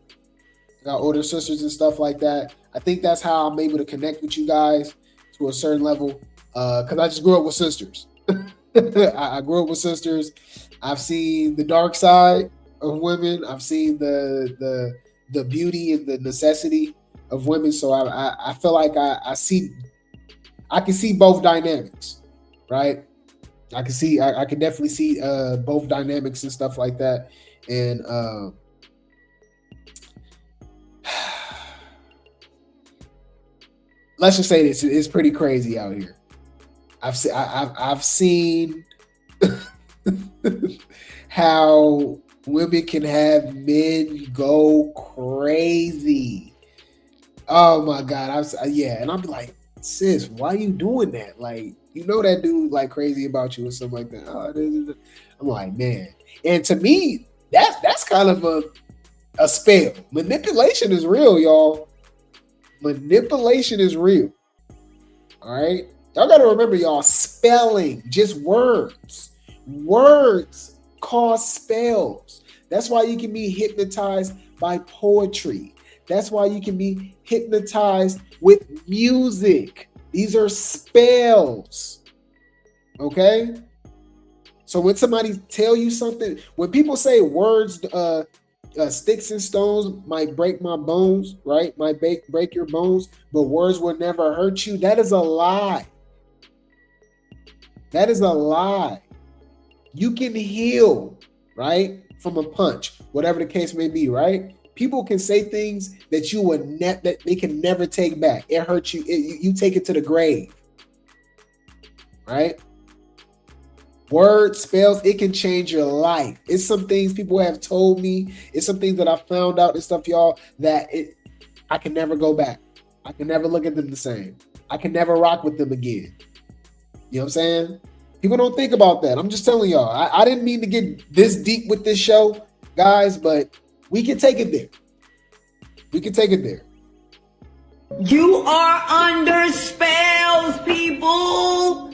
I got older sisters and stuff like that. I think that's how I'm able to connect with you guys to a certain level. Because I just grew up with sisters. I grew up with sisters. I've seen the dark side of women. I've seen the beauty and the necessity of women. So I feel like I can see both dynamics, right? I can definitely see both dynamics and stuff like that. And let's just say this: it's pretty crazy out here. I've seen how women can have men go crazy. Oh my God! and I'm like, sis, why are you doing that? Like, that dude like crazy about you or something like that. I'm like, man. And to me, that's kind of a spell. Manipulation is real, y'all. Manipulation is real. All right. Y'all got to remember, y'all, spelling, just words. Words cause spells. That's why you can be hypnotized by poetry. That's why you can be hypnotized with music. These are spells. Okay? So when somebody tell you something, when people say words, sticks and stones might break my bones, right? Might break your bones, but words will never hurt you. That is a lie. That is a lie. You can heal, right, from a punch, whatever the case may be, right? People can say things that you would that they can never take back. It hurts you. You take it to the grave, right? Words, spells, it can change your life. It's some things people have told me. It's some things that I found out and stuff, y'all, that I can never go back. I can never look at them the same. I can never rock with them again. You know what I'm saying? People don't think about that. I'm just telling y'all. I didn't mean to get this deep with this show, guys, but we can take it there. We can take it there. You are under spells, people.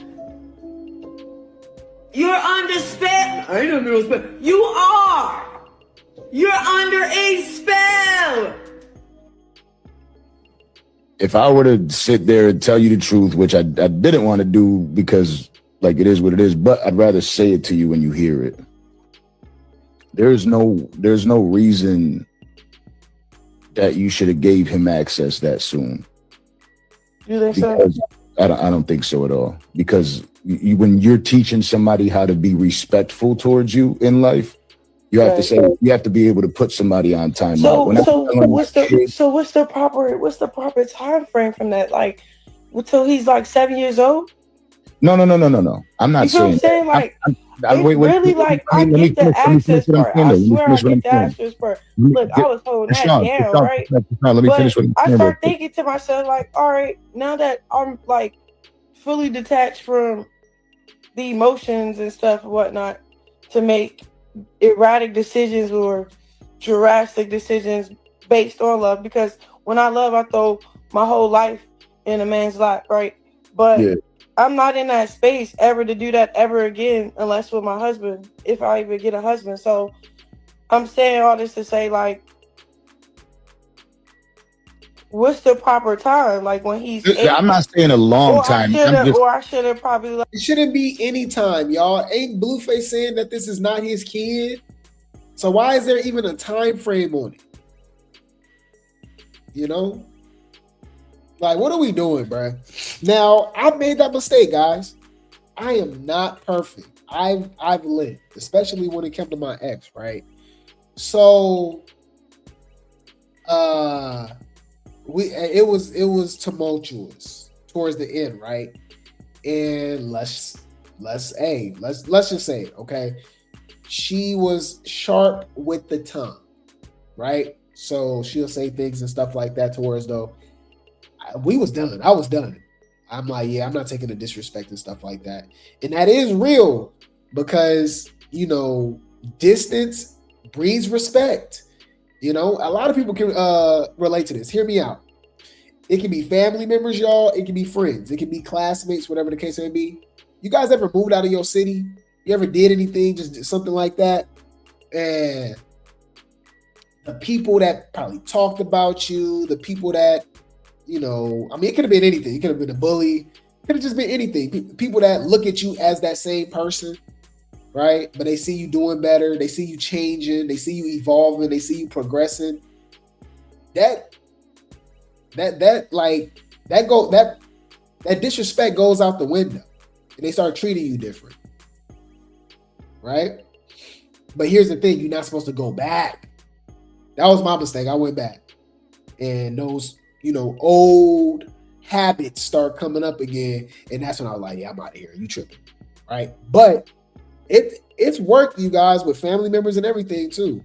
You're under spell. I ain't under no spell. You are. You're under a spell. If I were to sit there and tell you the truth, which I didn't want to do because like it is what it is, but I'd rather say it to you when you hear it. There's no reason that you should have gave him access that soon. You think because so? I don't think so at all. Because when you're teaching somebody how to be respectful towards you in life, you have to say, you have to be able to put somebody on time out. So what's the proper time frame from that? Like until he's like 7 years old? No. I'm not saying. You know what I'm saying? Like I get the access part. I swear I get the access part. Look, I was holding that down, right? Let me finish what I start thinking to myself, like, all right, now that I'm like fully detached from the emotions and stuff and whatnot to make erratic decisions or drastic decisions based on love, because when I love, I throw my whole life in a man's lap, right? But I'm not in that space ever to do that ever again, unless with my husband, if I even get a husband. So I'm saying all this to say, like, what's the proper time? Like when he's I'm not saying a long time. I should have probably like, it shouldn't be any time, y'all. Ain't Blueface saying that this is not his kid? So why is there even a time frame on it? You know? Like, what are we doing, bro? Now, I've made that mistake, guys. I am not perfect. I've lived, especially when it came to my ex, right? So it was tumultuous towards the end, right? And let's just say, okay, she was sharp with the tongue, right? So she'll say things and stuff like that towards though. We was done. I was done. I'm like, yeah, I'm not taking the disrespect and stuff like that. And that is real because, you know, distance breeds respect. You know, a lot of people can relate to this. Hear me out. It can be family members, y'all. It can be friends. It can be classmates, whatever the case may be. You guys ever moved out of your city? You ever did anything, just something like that? And the people that probably talked about you, the people that, you know, I mean, it could have been anything. It could have been a bully. It could have just been anything. People that look at you as that same person, right? But they see you doing better. They see you changing. They see you evolving. They see you progressing. That disrespect goes out the window, and they start treating you different, right? But here's the thing: you're not supposed to go back. That was my mistake. I went back, and those, you know, old habits start coming up again, and that's when I was like, yeah, I'm out of here. You tripping, right? But it's worked, you guys, with family members and everything too.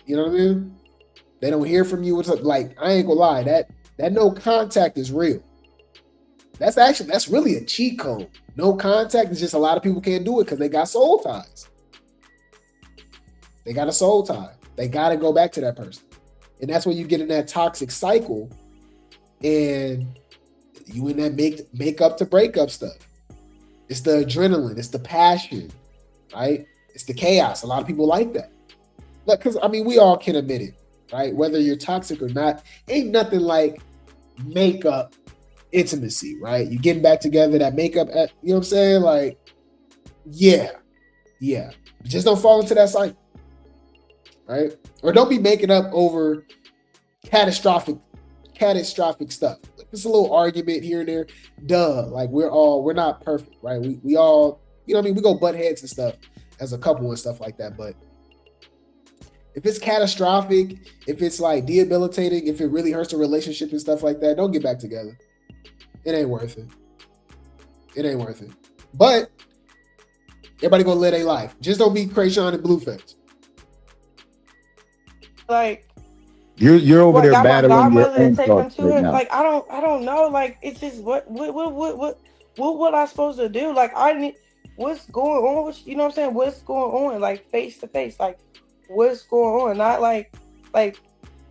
You know what I mean? They don't hear from you. It's like, I ain't gonna lie, that no contact is real. That's really a cheat code. No contact is just a lot of people can't do it because they got soul ties. They got a soul tie. They got to go back to that person. And that's when you get in that toxic cycle and you in that make up to break up stuff. It's the adrenaline. It's the passion, right? It's the chaos. A lot of people like that. Look, because, I mean, we all can admit it, right? Whether you're toxic or not, ain't nothing like makeup intimacy, right? You getting back together, that makeup, you know what I'm saying? Like, yeah, yeah, just don't fall into that cycle, right? Or don't be making up over catastrophic stuff. Like, it's a little argument here and there. Duh, like we're not perfect, right? We all, you know what I mean? We go butt heads and stuff as a couple and stuff like that. But if it's catastrophic, if it's like debilitating, if it really hurts the relationship and stuff like that, don't get back together. It ain't worth it. It ain't worth it. But everybody gonna live their life. Just don't be Chrisean and Blueface. Like, you're over there battling your own take thoughts him to right it. now. Like, I don't know. Like, it's just what I supposed to do? Like, I need what's going on. You know what I'm saying? What's going on? Like, face to face. Like, what's going on? Not like,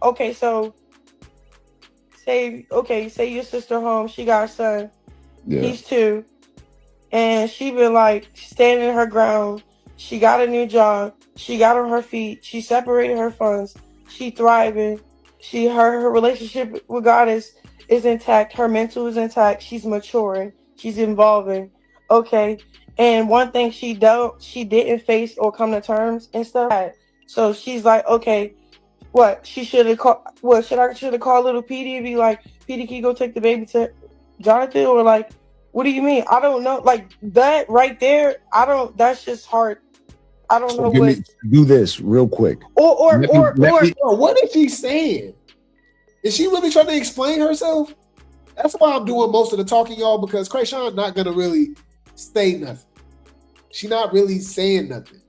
okay, so say your sister home. She got a son. Yeah. He's 2, and she been like standing her ground. She got a new job. She got on her feet. She separated her funds. She thriving. Her relationship with God is intact. Her mental is intact. She's maturing. She's evolving. Okay. And one thing she didn't face or come to terms and stuff. So she's like, okay, what? She should have called. What should have called little PD and be like, PD, can you go take the baby to Jonathan? Or like, what do you mean? I don't know. Like that right there. That's just hard. I don't know what. Do this real quick. Or what is she saying? Is she really trying to explain herself? That's why I'm doing most of the talking, y'all, because Chrisean not gonna really say nothing. She not really saying nothing.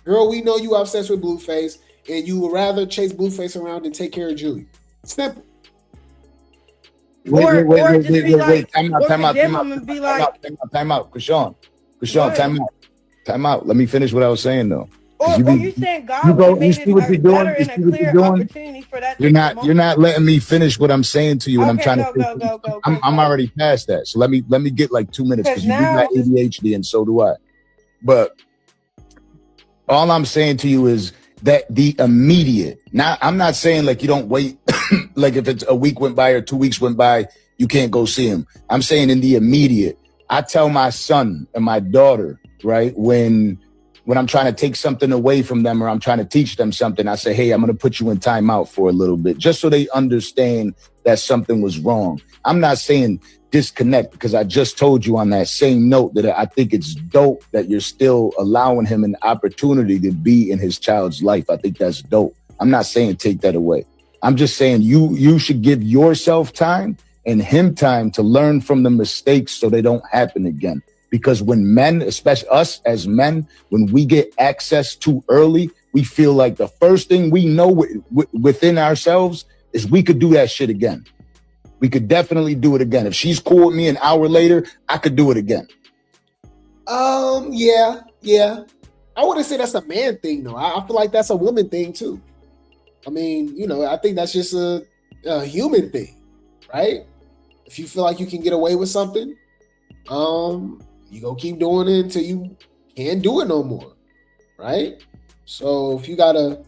Girl, we know you obsessed with Blueface, and you would rather chase Blueface around than take care of Julie. Simple. Wait. Time out. Chrisean, time out. Let me finish what I was saying though. Or you saying God made it better and a clear opportunity for that? You're not letting me finish what I'm saying to you, and I'm trying to. Go. I'm already past that, so let me get like 2 minutes because you got ADHD and so do I. But all I'm saying to you is that the immediate. Now, I'm not saying like you don't wait. Like if it's a week went by or 2 weeks went by, you can't go see him. I'm saying in the immediate. I tell my son and my daughter, right, when I'm trying to take something away from them or I'm trying to teach them something, I say, hey, I'm going to put you in timeout for a little bit, just so they understand that something was wrong. I'm not saying disconnect, because I just told you on that same note that I think it's dope that you're still allowing him an opportunity to be in his child's life. I think that's dope. I'm not saying take that away. I'm just saying you should give yourself time and him time to learn from the mistakes so they don't happen again. Because when men, especially us as men, when we get access too early, we feel like the first thing we know within ourselves is we could do that shit again. We could definitely do it again. If she's cool with me an hour later, I could do it again. Yeah. I wouldn't say that's a man thing, though. I feel like that's a woman thing, too. I mean, I think that's just a human thing, right? If you feel like you can get away with something, you go keep doing it until you can't do it no more, right? So if you got a,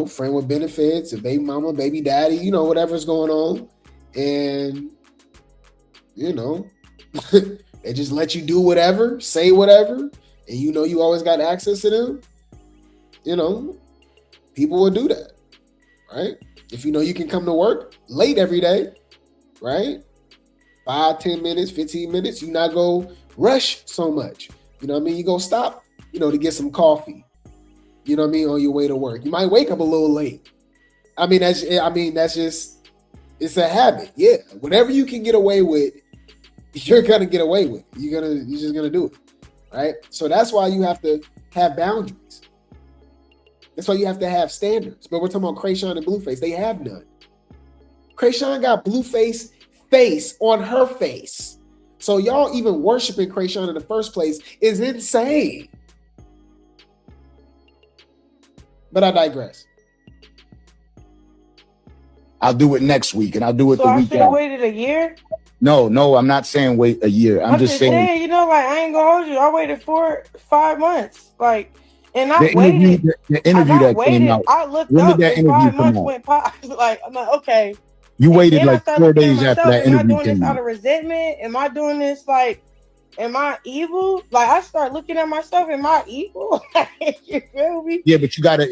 friend with benefits, a baby mama, baby daddy, whatever's going on, and, they just let you do whatever, say whatever, and you always got access to them, people will do that, right? If you can come to work late every day, right? 5, 10 minutes, 15 minutes, you not go rush so much. You know what I mean? You go stop, to get some coffee. You know what I mean? On your way to work. You might wake up a little late. That's just, it's a habit. Yeah. Whatever you can get away with, you're gonna get away with. You're just gonna do it. Right? So that's why you have to have boundaries. That's why you have to have standards. But we're talking about Chrisean and Blueface. They have none. Chrisean got Blueface face on her face. So y'all even worshiping Chrisean in the first place is insane. But I digress. I'll do it next week, and I'll do it the week after. So I should have waited a year? No, I'm not saying wait a year. I'm just saying, I ain't gonna hold you. I waited 5 months. And I waited. The interview that came out. I looked when up did that and interview 5 come months out? went by. I'm like, okay. You waited like 4 days after that interview Am I doing this came out out. of resentment? Am I doing this am I evil? Like I start looking at myself, am I evil? You feel me? Yeah, but you gotta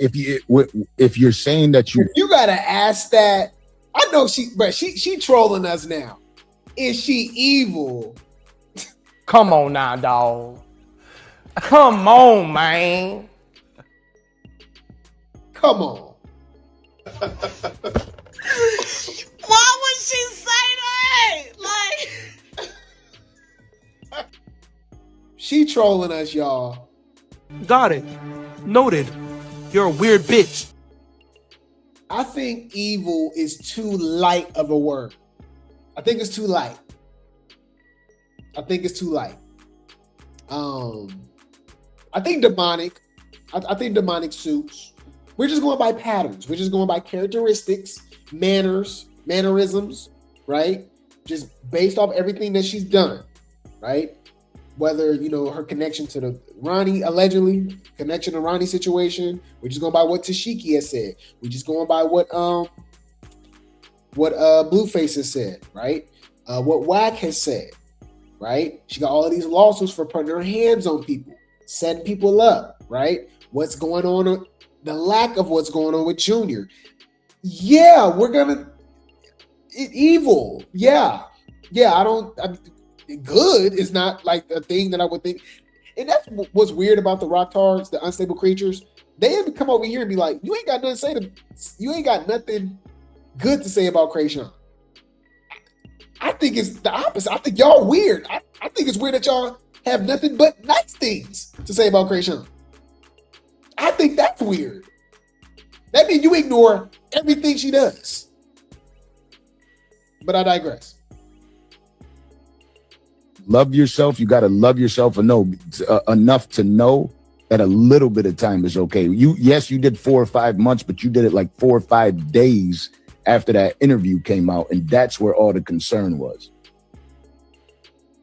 if you're saying that you gotta ask that. I know she trolling us now. Is she evil? Come on now, dog. Come on, man. Come on. Why would she say that? Like, she trolling us, y'all. Got it. Noted. You're a weird bitch. I think evil is too light of a word. I think it's too light. I think demonic. I think demonic suits. We're just going by patterns. We're just going by characteristics, mannerisms, right? Just based off everything that she's done, right? Whether, her connection to the Ronnie, allegedly, connection to Ronnie situation. We're just going by what Tashiki has said. We're just going by what Blueface has said, right? What Wack has said, right? She got all of these lawsuits for putting her hands on people, setting people up, right? What's going on, the lack of what's going on with Junior. Yeah, evil. Yeah. Good is not like a thing that I would think. And that's what's weird about the Rocktards, the unstable creatures. They even come over here and be like, you ain't got nothing good to say about Chrisean. I think it's the opposite. I think y'all weird. I think it's weird that y'all have nothing but nice things to say about Chrisean. I think that's weird. That means you ignore everything she does. But I digress. love yourself, you got to love yourself enough to know that a little bit of time is okay. Yes, you did 4 or 5 months, but you did it like 4 or 5 days after that interview came out, and that's where all the concern was.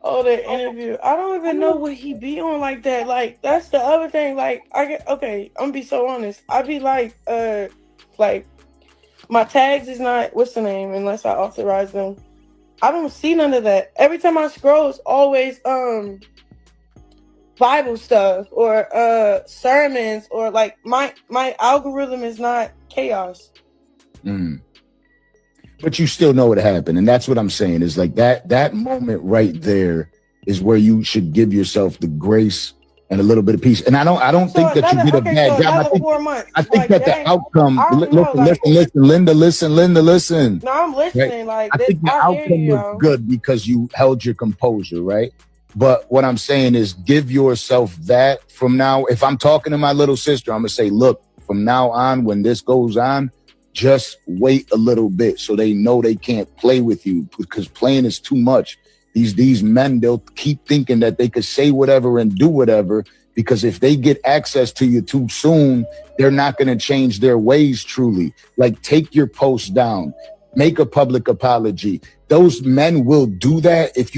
Oh, the interview. I don't even know what he be on like that. Like, that's the other thing. Like, I'm gonna be so honest. I be like my tags is not, what's the name, unless I authorize them. I don't see none of that. Every time I scroll, it's always Bible stuff or sermons, or like my algorithm is not chaos. But you still know what happened, and that's what I'm saying is like that moment right there is where you should give yourself the grace and a little bit of peace. And I don't think that you did a bad job. I think that the outcome. Listen, Linda, listen. No, I'm listening. Right? I think the outcome was good because you held your composure, right? But what I'm saying is give yourself that from now. If I'm talking to my little sister, I'm gonna say, look, from now on, when this goes on, just wait a little bit so they know they can't play with you, because playing is too much. These men, they'll keep thinking that they could say whatever and do whatever, because if they get access to you too soon, they're not going to change their ways truly. Like, take your post down, make a public apology. Those men will do that if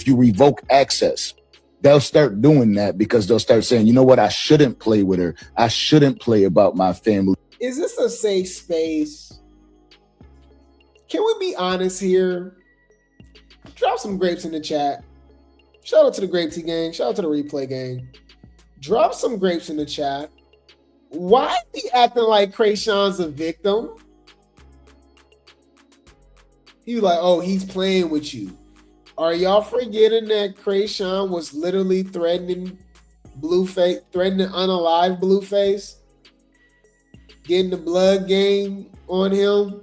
you revoke access. They'll start doing that because they'll start saying, you know what, I shouldn't play with her. I shouldn't play about my family. Is this a safe space? Can we be honest here? Drop some grapes in the chat. Shout out to the Grape Tea gang. Shout out to the Replay gang. Drop some grapes in the chat. Why is he acting like Chrisean's a victim? He was like, oh, he's playing with you. Are y'all forgetting that Chrisean was literally threatening Blueface, threatening unalive Blueface? Getting the blood game on him,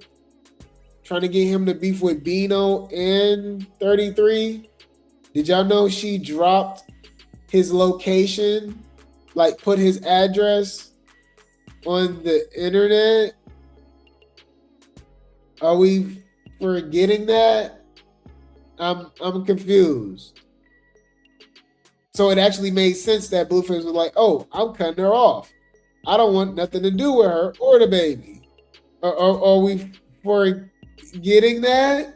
trying to get him to beef with Bino and 33. Did y'all know she dropped his location, like put his address on the internet? Are we forgetting that? I'm confused. So it actually made sense that Blueface was like, oh, I'm cutting her off. I don't want nothing to do with her or the baby. Are we forgetting that?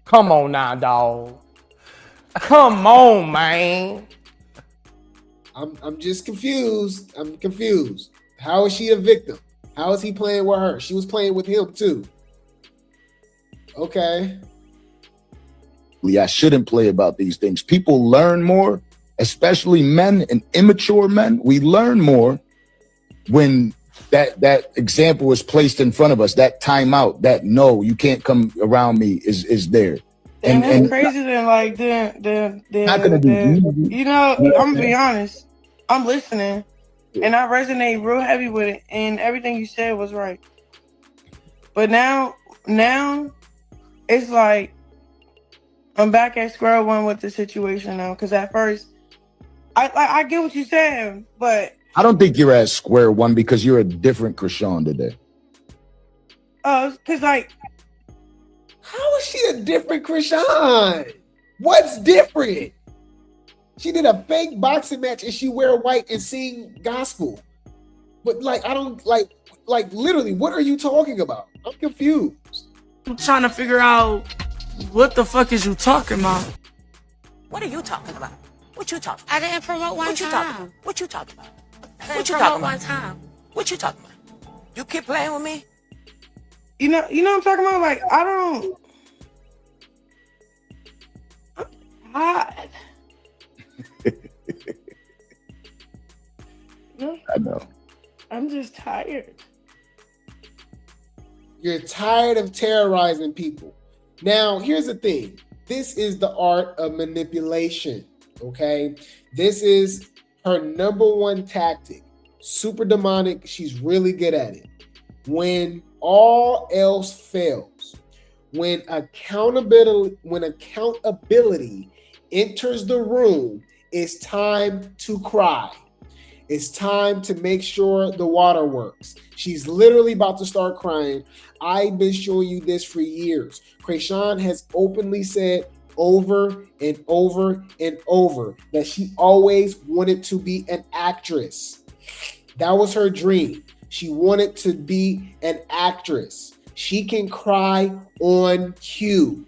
Come on now, dog. Come on, man. I'm just confused. I'm confused. How is she a victim? How is he playing with her? She was playing with him too. Okay. I shouldn't play about these things. People learn more, especially men and immature men. We learn more when that example is placed in front of us, that timeout, that no, you can't come around me is there. And that's crazy than like the not gonna be easy. you know, I'm gonna be honest. I'm listening and I resonate real heavy with it, and everything you said was right. But now it's like I'm back at square one with the situation now. Cause at first I get what you're saying, but I don't think you're at square one because you're a different Chrisean today. Cause like, how is she a different Chrisean? What's different? She did a fake boxing match and she wear white and sing gospel. But like, I don't like literally, what are you talking about? I'm confused. I'm trying to figure out what the fuck is you talking about? What are you talking about? What you talking I didn't promote one time. What you talking about? What you talking about? One time. What you talking about? You keep playing with me? You know what I'm talking about? Like, I'm tired. I know. I'm just tired. You're tired of terrorizing people. Now, here's the thing. This is the art of manipulation, okay? This is her number one tactic. Super demonic. She's really good at it. When all else fails, when accountability enters the room, it's time to cry. It's time to make sure the water works. She's literally about to start crying. I've been showing you this for years. Chrisean has openly said over and over and over that she always wanted to be an actress. That was her dream. She wanted to be an actress. She can cry on cue,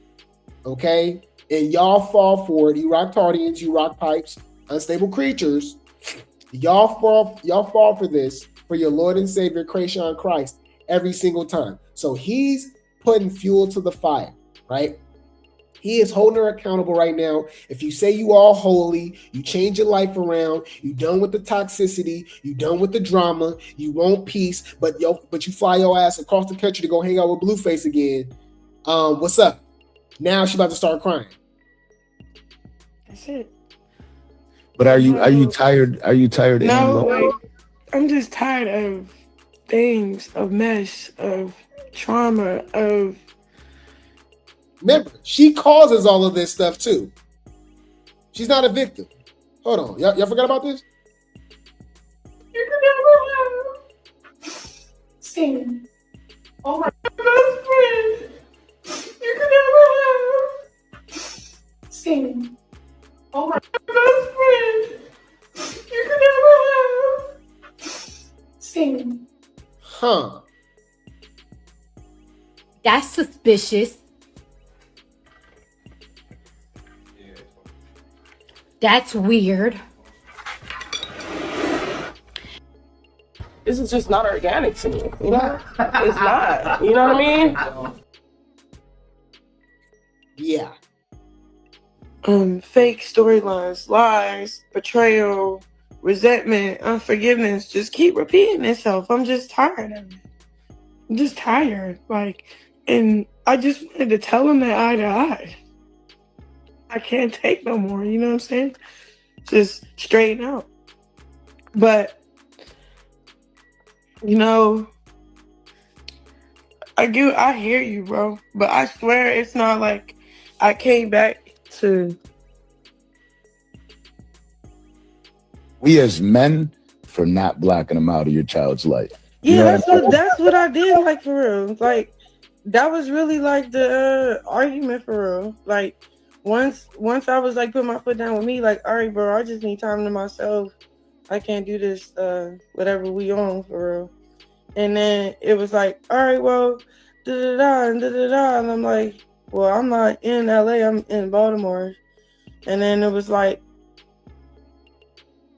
okay? And y'all fall for it. You rock tardians, you rock pipes, unstable creatures. Y'all fall for this, for your Lord and Savior, Chrisean Christ, every single time. So he's putting fuel to the fire, right? He is holding her accountable right now. If you say you all holy, you change your life around, you done with the toxicity, you done with the drama, you want peace, but you fly your ass across the country to go hang out with Blueface again. What's up? Now she's about to start crying. That's it. But are you tired? Are you tired? No, like, I'm just tired of things, of mess, of trauma, of. Remember, she causes all of this stuff too. She's not a victim. Hold on, y'all forgot about this? You can never have. Sing. Oh my best friend. You can never have. Sing. Oh my best friend. You can never have. Sing. Huh. That's suspicious. That's weird. This is just not organic to me, you know? It's not. You know what I mean? Yeah. Fake storylines, lies, betrayal, resentment, unforgiveness just keep repeating itself. I'm just tired of it. I'm just tired. Like, and I just wanted to tell him that eye to eye. I can't take no more, you know what I'm saying? Just straighten out. But, you know, I hear you, bro. But I swear it's not like I came back to. We as men for not blocking them out of your child's life. Yeah, that's what I did, like, for real. Like, that was really like the argument, for real. Like, once I was like putting my foot down with me, like, all right, bro, I just need time to myself. I can't do this, whatever we on, for real. And then it was like, all right, well, da-da-da, and da-da-da. And I'm like, well, I'm not in LA, I'm in Baltimore. And then it was like,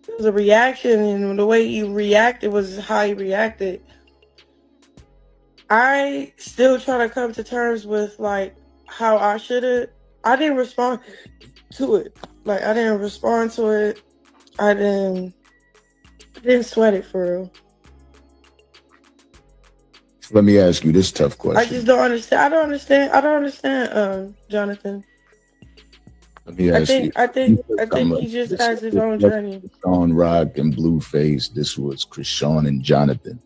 it was a reaction, and the way you reacted was how you reacted. I still try to come to terms with like how I should have. I didn't respond to it. Like I didn't respond to it. I didn't sweat it for real. Let me ask you this tough I question. just don't understand. I don't understand, Jonathan. Let me ask you. I think he just has his own journey. On Rock and Blueface, this was Chrisean and Jonathan.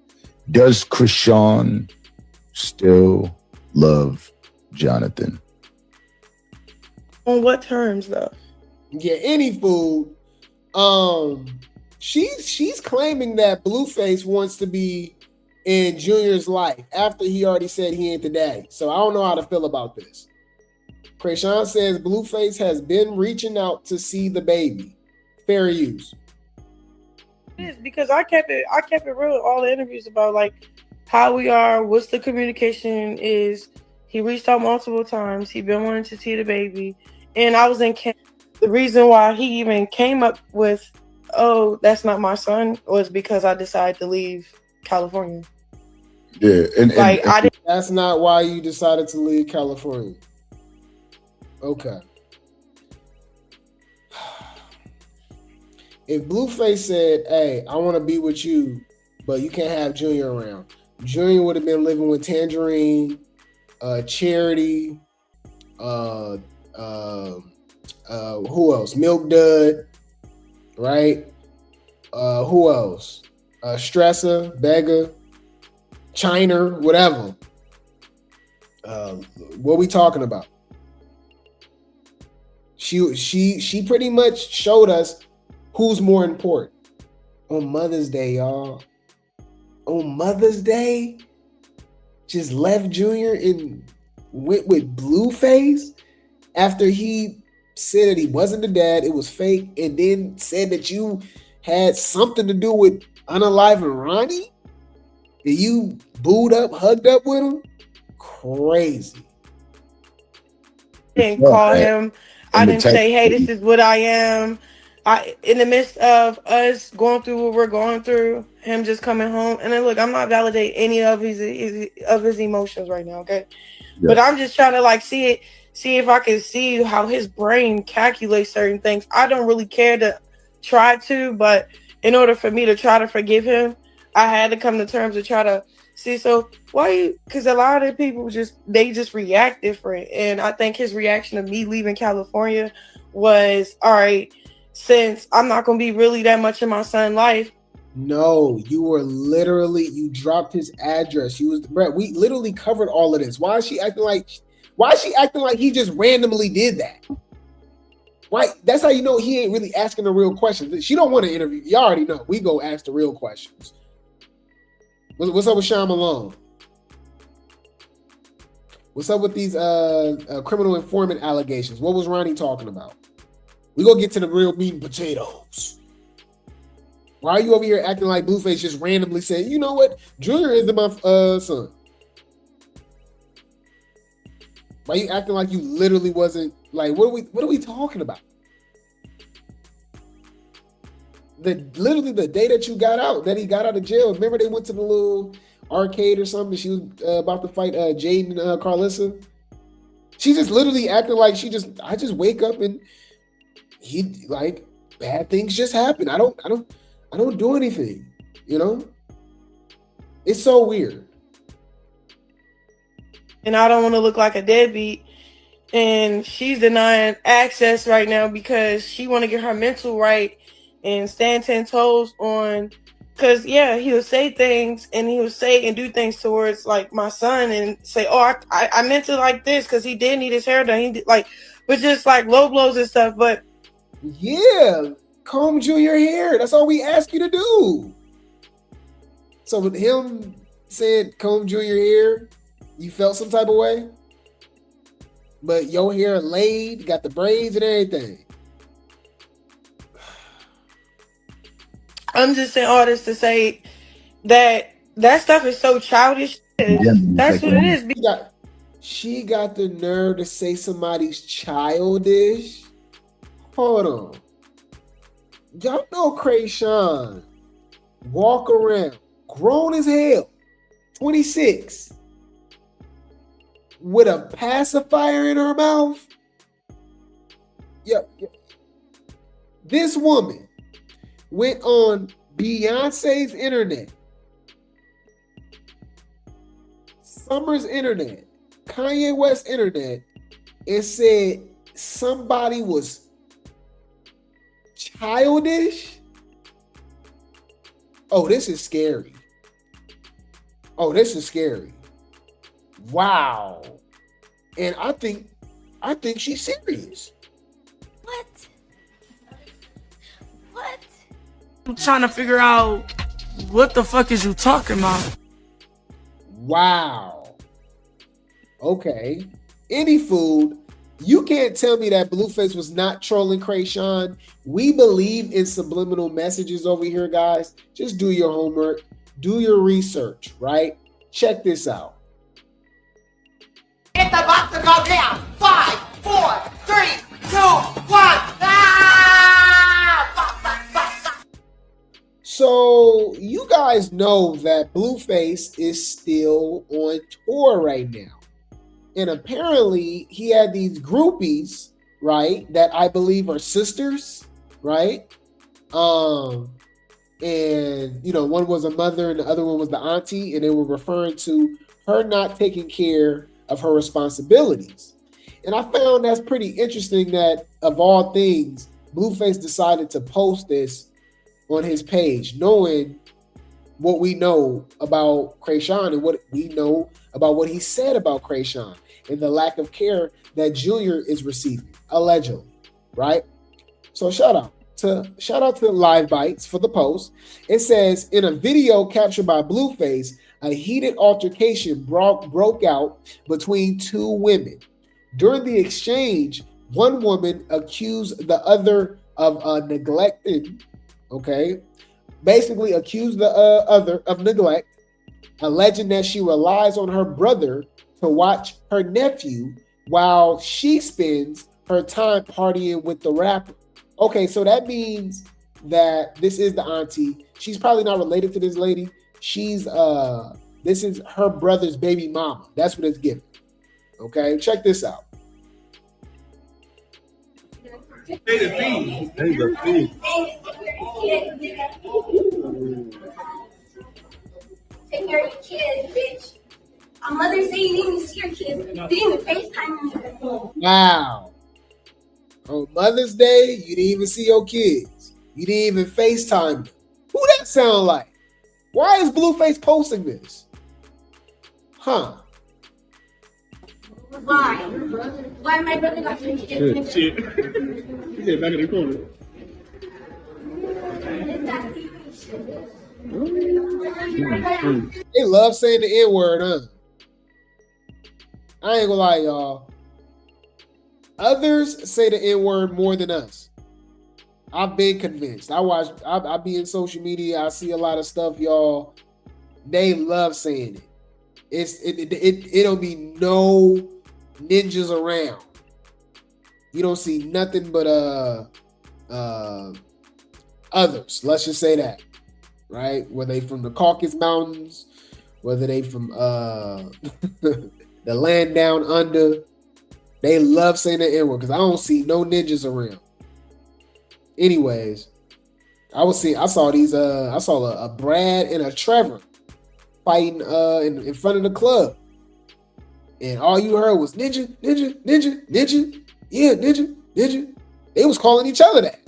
Does Chrisean still love Jonathan? On what terms though? Yeah, any food. She's claiming that Blueface wants to be in Junior's life after he already said he ain't the daddy. So I don't know how to feel about this. Chrisean says Blueface has been reaching out to see the baby. Fair use. Because I kept it real in all the interviews about like how we are, what's the communication is. He reached out multiple times. He been wanting to see the baby. And I was in camp. The reason why he even came up with, oh, that's not my son, was because I decided to leave California. Yeah, and I didn't. That's not why you decided to leave California. Okay. If Blueface said, hey, I want to be with you, but you can't have Junior around, Junior would have been living with Tangerine, Charity, who else? Milk Dud, right? Who else? Stressa, Beggar, China, whatever. What are we talking about? She pretty much showed us who's more important. On Mother's Day, y'all. On Mother's Day, just left Junior and went with Blueface after he said that he wasn't the dad, it was fake, and then said that you had something to do with unaliving Ronnie? And you booed up, hugged up with him? Crazy. Didn't call him. I didn't say, hey, this is what I am. In the midst of us going through what we're going through, him just coming home. And then look, I'm not validating any of his emotions right now, okay? Yeah. But I'm just trying to like see if I can see how his brain calculates certain things. I don't really care to try to, but in order for me to try to forgive him, I had to come to terms to try to see. So why? Because a lot of people just react different, and I think his reaction to me leaving California was, all right, since I'm not gonna be really that much in my son's life. No, you dropped his address. Brett, we literally covered all of this. Why is she acting like he just randomly did that? Why? That's how you know he ain't really asking the real questions. She don't want to interview. You already know. We go ask the real questions. What's up with Sean Malone? What's up with these criminal informant allegations? What was Ronnie talking about? We gonna get to the real meat and potatoes. Why are you over here acting like Blueface just randomly saying, you know what, Junior is my son? Why are you acting like you literally wasn't like? What are we talking about? Literally the day that he got out of jail. Remember they went to the little arcade or something. She was about to fight Jaden and Carlissa. She just literally acting like I just wake up and he like bad things just happen. I don't do anything, you know? It's so weird. And I don't want to look like a deadbeat. And she's denying access right now because she want to get her mental right and stand 10 toes on. Because, yeah, he'll say things and he'll say and do things towards, like, my son and say, oh, I meant it like this because he did need his hair done. He did, like, but just, like, low blows and stuff. But, yeah, comb Junior hair. That's all we ask you to do. So with him saying comb Junior hair, you felt some type of way? But your hair laid, got the braids and everything. I'm just saying all this to say that stuff is so childish. That's what it is. She got the nerve to say somebody's childish. Hold on. Y'all know Chrisean walk around, grown as hell, 26, with a pacifier in her mouth. Yep. This woman went on Beyonce's internet, Summer's internet, Kanye West's internet, and said somebody was childish. Oh, this is scary. Wow. And I think she's serious. I'm trying to figure out what the fuck is you talking about? Wow. Okay. Any food. You can't tell me that Blueface was not trolling Chrisean. We believe in subliminal messages over here, guys. Just do your homework. Do your research, right? Check this out. It's about to go down. 5, 4, 3, 2, 1. So you guys know that Blueface is still on tour right now. And apparently he had these groupies, right, that I believe are sisters, right? And you know, one was a mother and the other one was the auntie, and they were referring to her not taking care of her responsibilities. And I found that's pretty interesting that of all things, Blueface decided to post this on his page, knowing what we know about Chrisean and what we know about what he said about Chrisean and the lack of care that Junior is receiving, allegedly, right? So shout out to Live Bites for the post. It says, in a video captured by Blueface, a heated altercation broke out between two women. During the exchange, one woman accused the other of neglecting. Okay, basically accused the other of neglect, alleging that she relies on her brother to watch her nephew while she spends her time partying with the rapper. Okay, so that means that this is the auntie. She's probably not related to this lady. She's this is her brother's baby mama. That's what it's giving. Okay, check this out. Take the feed. Take care of your kids, bitch. On Mother's Day, you didn't even see your kids. You didn't even FaceTime them. Wow. On Mother's Day, you didn't even see your kids. You didn't even FaceTime them. Who that sound like? Why is Blueface posting this? Huh. Why? Why my brother got your kids? Shit. He's back in the corner. They love saying the N-word, huh? I ain't gonna lie, y'all. Others say the N-word more than us. I've been convinced. I be in social media. I see a lot of stuff, y'all. They love saying it. It don't be no ninjas around. You don't see nothing but others. Let's just say that, right? Whether they from the Caucasus Mountains, whether they from the land down under, they love saying the N-word because I don't see no ninjas around. Anyways, I saw a Brad and a Trevor fighting in front of the club. And all you heard was ninja, ninja, ninja, ninja. Yeah, ninja, ninja. They was calling each other that.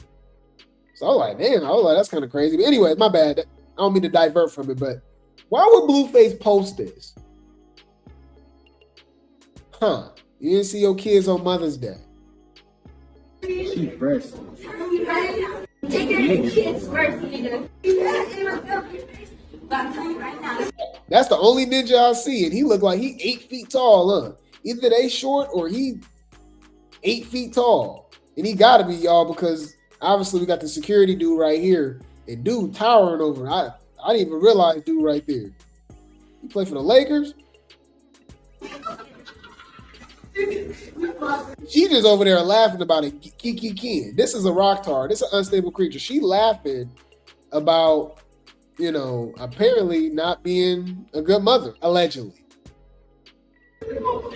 So I was like, damn, that's kind of crazy. But anyway, my bad. I don't mean to divert from it, but why would Blueface post this? Huh. You didn't see your kids on Mother's Day. She fresh. Take care of your kids first, nigga. That's the only ninja I see, and he looked like he 8 feet tall, huh? Either they short or he 8 feet tall. And he gotta be, y'all, because obviously we got the security dude right here, and dude towering over. I didn't even realize dude right there. He played for the Lakers. She just over there laughing about it. Kiki Ken. This is a rock tar. This is an unstable creature. She laughing about, apparently not being a good mother, allegedly. You're a little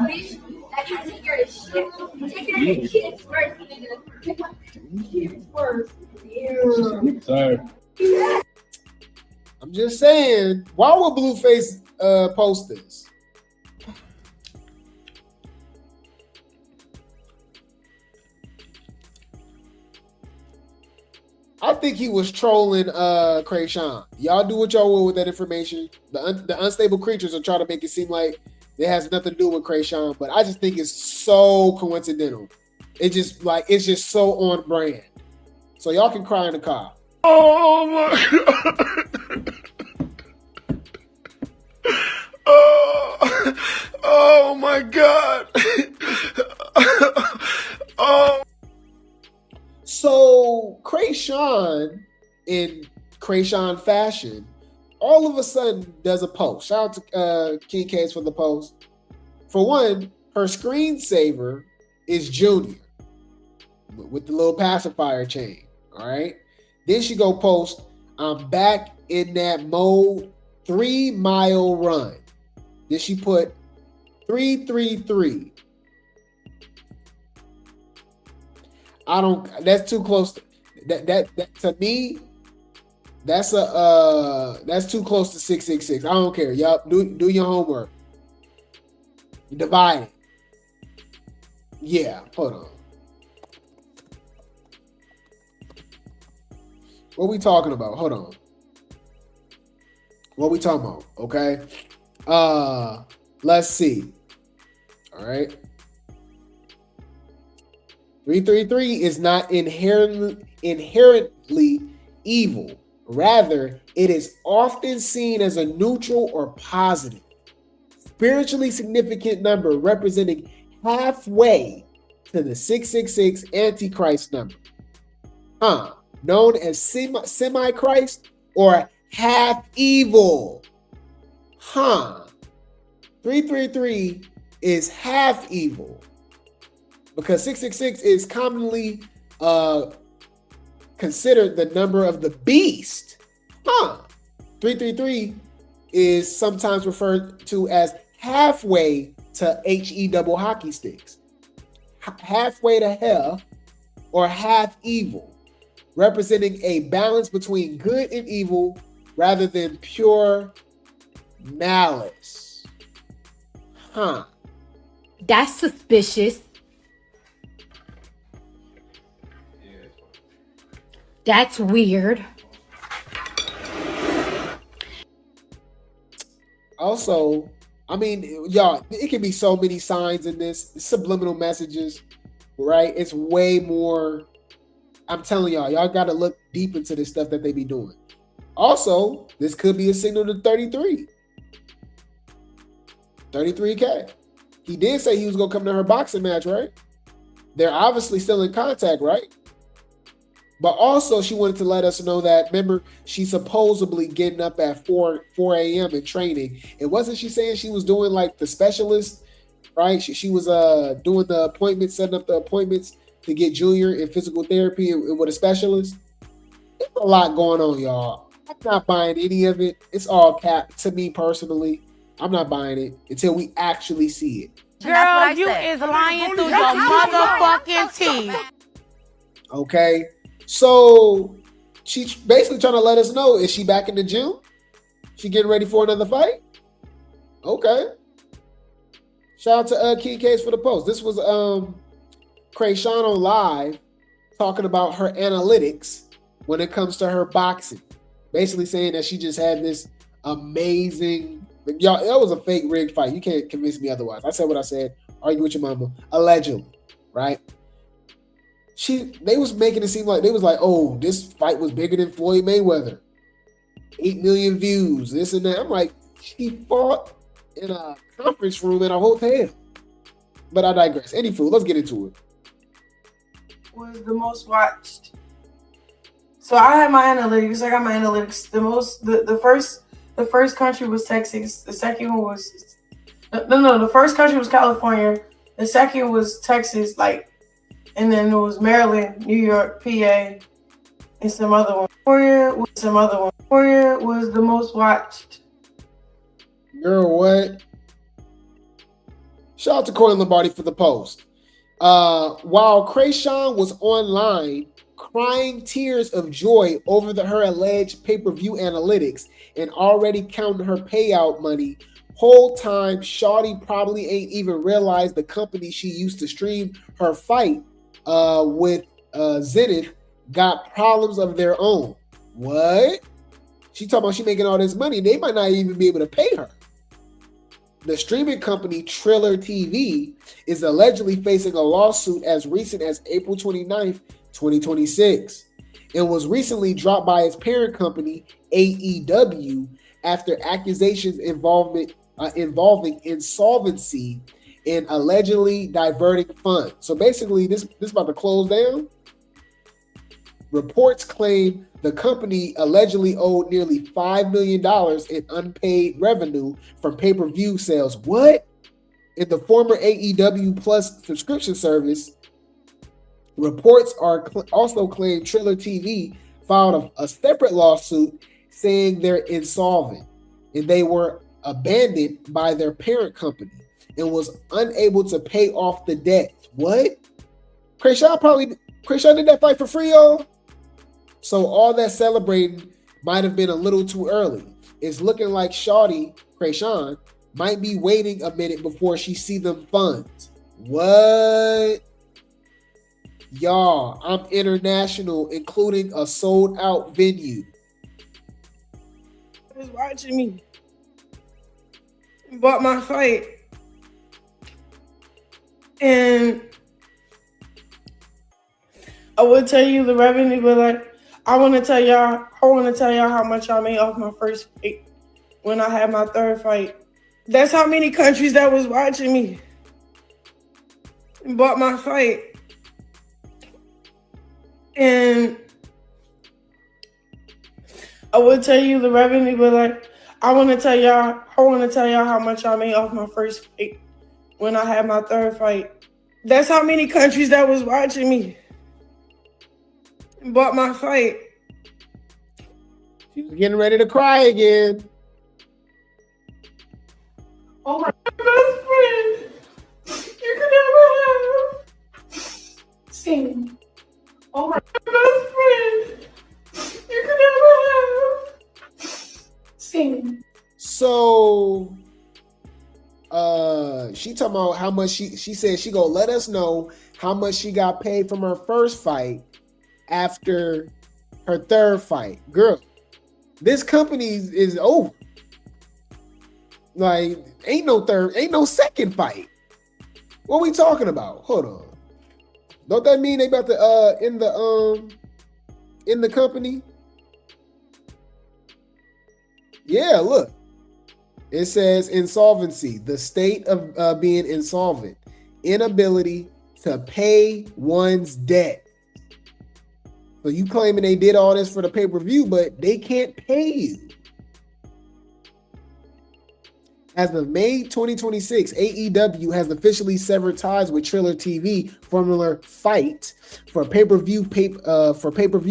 bitch that can't take care of shit. Take care of your kids first, nigga. Kids first. Sorry. I'm just saying, why would Blueface post this? I think he was trolling Chrisean. Y'all do what y'all will with that information. The unstable creatures are trying to make it seem like it has nothing to do with Chrisean, but I just think it's so coincidental. It's just so on brand. So y'all can cry in the car. Oh my God. Oh my God. Oh. So Chrisean, in Chrisean fashion, all of a sudden does a post. Shout out to King Case for the post. For one, her screensaver is Junior with the little pacifier chain. All right. Then she go post, I'm back in that mode, 3-mile run. Then she put 333. That's too close to that to me. That's too close to 666. I don't care. Y'all do your homework. Divide it. Yeah, hold on. What we talking about? Hold on. What we talking about? Okay. Let's see. All right. 333 is not inherently evil. Rather, it is often seen as a neutral or positive, spiritually significant number representing halfway to the 666 Antichrist number. Known as semi-Christ or half evil. 333 is half evil. Because 666 is commonly considered the number of the beast. 333 is sometimes referred to as halfway to HE double hockey sticks. Halfway to hell or half evil, representing a balance between good and evil rather than pure malice. That's suspicious. That's weird. Also, I mean, y'all, it can be so many signs in this. Subliminal messages, right? It's way more. I'm telling y'all got to look deep into this stuff that they be doing. Also, this could be a signal to 33. 33K. He did say he was going to come to her boxing match, right? They're obviously still in contact, right? But also, she wanted to let us know that, remember, she's supposedly getting up at 4 a.m. and training. And wasn't she saying she was doing like the specialist, right? She was doing the appointments, setting up the appointments to get Junior in physical therapy and with a specialist. There's a lot going on, y'all. I'm not buying any of it. It's all cap to me personally. I'm not buying it until we actually see it. Girl, you is lying through your motherfucking teeth. Okay. So she's basically trying to let us know, is she back in the gym? She getting ready for another fight? Okay. Shout out to Key Case for the post. This was Chrisean on live talking about her analytics when it comes to her boxing. Basically saying that she just had this amazing, y'all, that was a fake rigged fight. You can't convince me otherwise. I said what I said. Argue with your mama. Allegedly, right? They was making it seem like they was like, oh, this fight was bigger than Floyd Mayweather. 8 million views, this and that. I'm like, she fought in a conference room in a hotel. But I digress. Anywho, let's get into it. Was the most watched So I had my analytics. I got my analytics. The first country was Texas. The second one was the first country was California. The second was Texas, and then it was Maryland, New York, PA, and some other one. Korea was the most watched. Girl, what? Shout out to Corey Lombardi for the post. While Chrisean was online crying tears of joy over her alleged pay-per-view analytics and already counting her payout money, whole time Shawty probably ain't even realized the company she used to stream her fight with Zenith got problems of their own. What? She talking about she making all this money. They might not even be able to pay her. The streaming company Triller TV is allegedly facing a lawsuit as recent as April 29th, 2026. It was recently dropped by its parent company, AEW, after accusations involving insolvency and allegedly diverting funds. So basically, this about to close down. Reports claim the company allegedly owed nearly $5 million in unpaid revenue from pay-per-view sales. What? In the former AEW Plus subscription service, reports also claim Triller TV filed a separate lawsuit saying they're insolvent and they were abandoned by their parent company and was unable to pay off the debt. What? Chrisean did that fight for free, y'all? So all that celebrating might have been a little too early. It's looking like Shawty, Chrisean, might be waiting a minute before she see them funds. What? Y'all, I'm international, including a sold-out venue. Was watching me. Bought my fight. And I would tell you the revenue, but I want to tell y'all how much I made off my first fight when I had my third fight. That's how many countries that was watching me. Bought my fight. And I would tell you the revenue, but I want to tell y'all how much I made off my first fight when I had my third fight. That's how many countries that was watching me. Bought my fight. She's getting ready to cry again. Oh my best friend. You could never have. Sing. Oh my best friend. You could never have. Sing. So she talking about how much she said she gonna let us know how much she got paid from her first fight after her third fight. Girl, this company is over. Like, ain't no second fight. What we talking about? Hold on. Don't that mean they about to end the company? Yeah, look. It says insolvency, the state of being insolvent, inability to pay one's debt. So you claiming they did all this for the pay-per-view, but they can't pay you. As of May 2026, AEW has officially severed ties with Triller TV, former Fight, for pay-per-view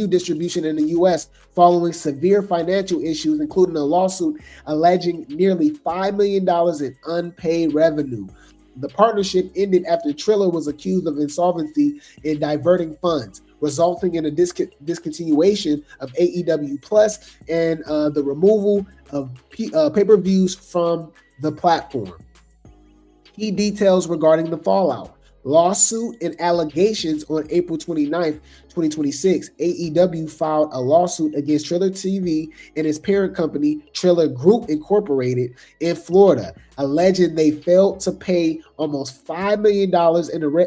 distribution in the U.S. following severe financial issues, including a lawsuit alleging nearly $5 million in unpaid revenue. The partnership ended after Triller was accused of insolvency and diverting funds, resulting in a discontinuation of AEW Plus and the removal of pay-per-views from the platform. Key details regarding the fallout. Lawsuit and allegations. On April 29th, 2026, AEW filed a lawsuit against Triller TV and its parent company, Triller Group Incorporated, in Florida, alleging they failed to pay almost $5 million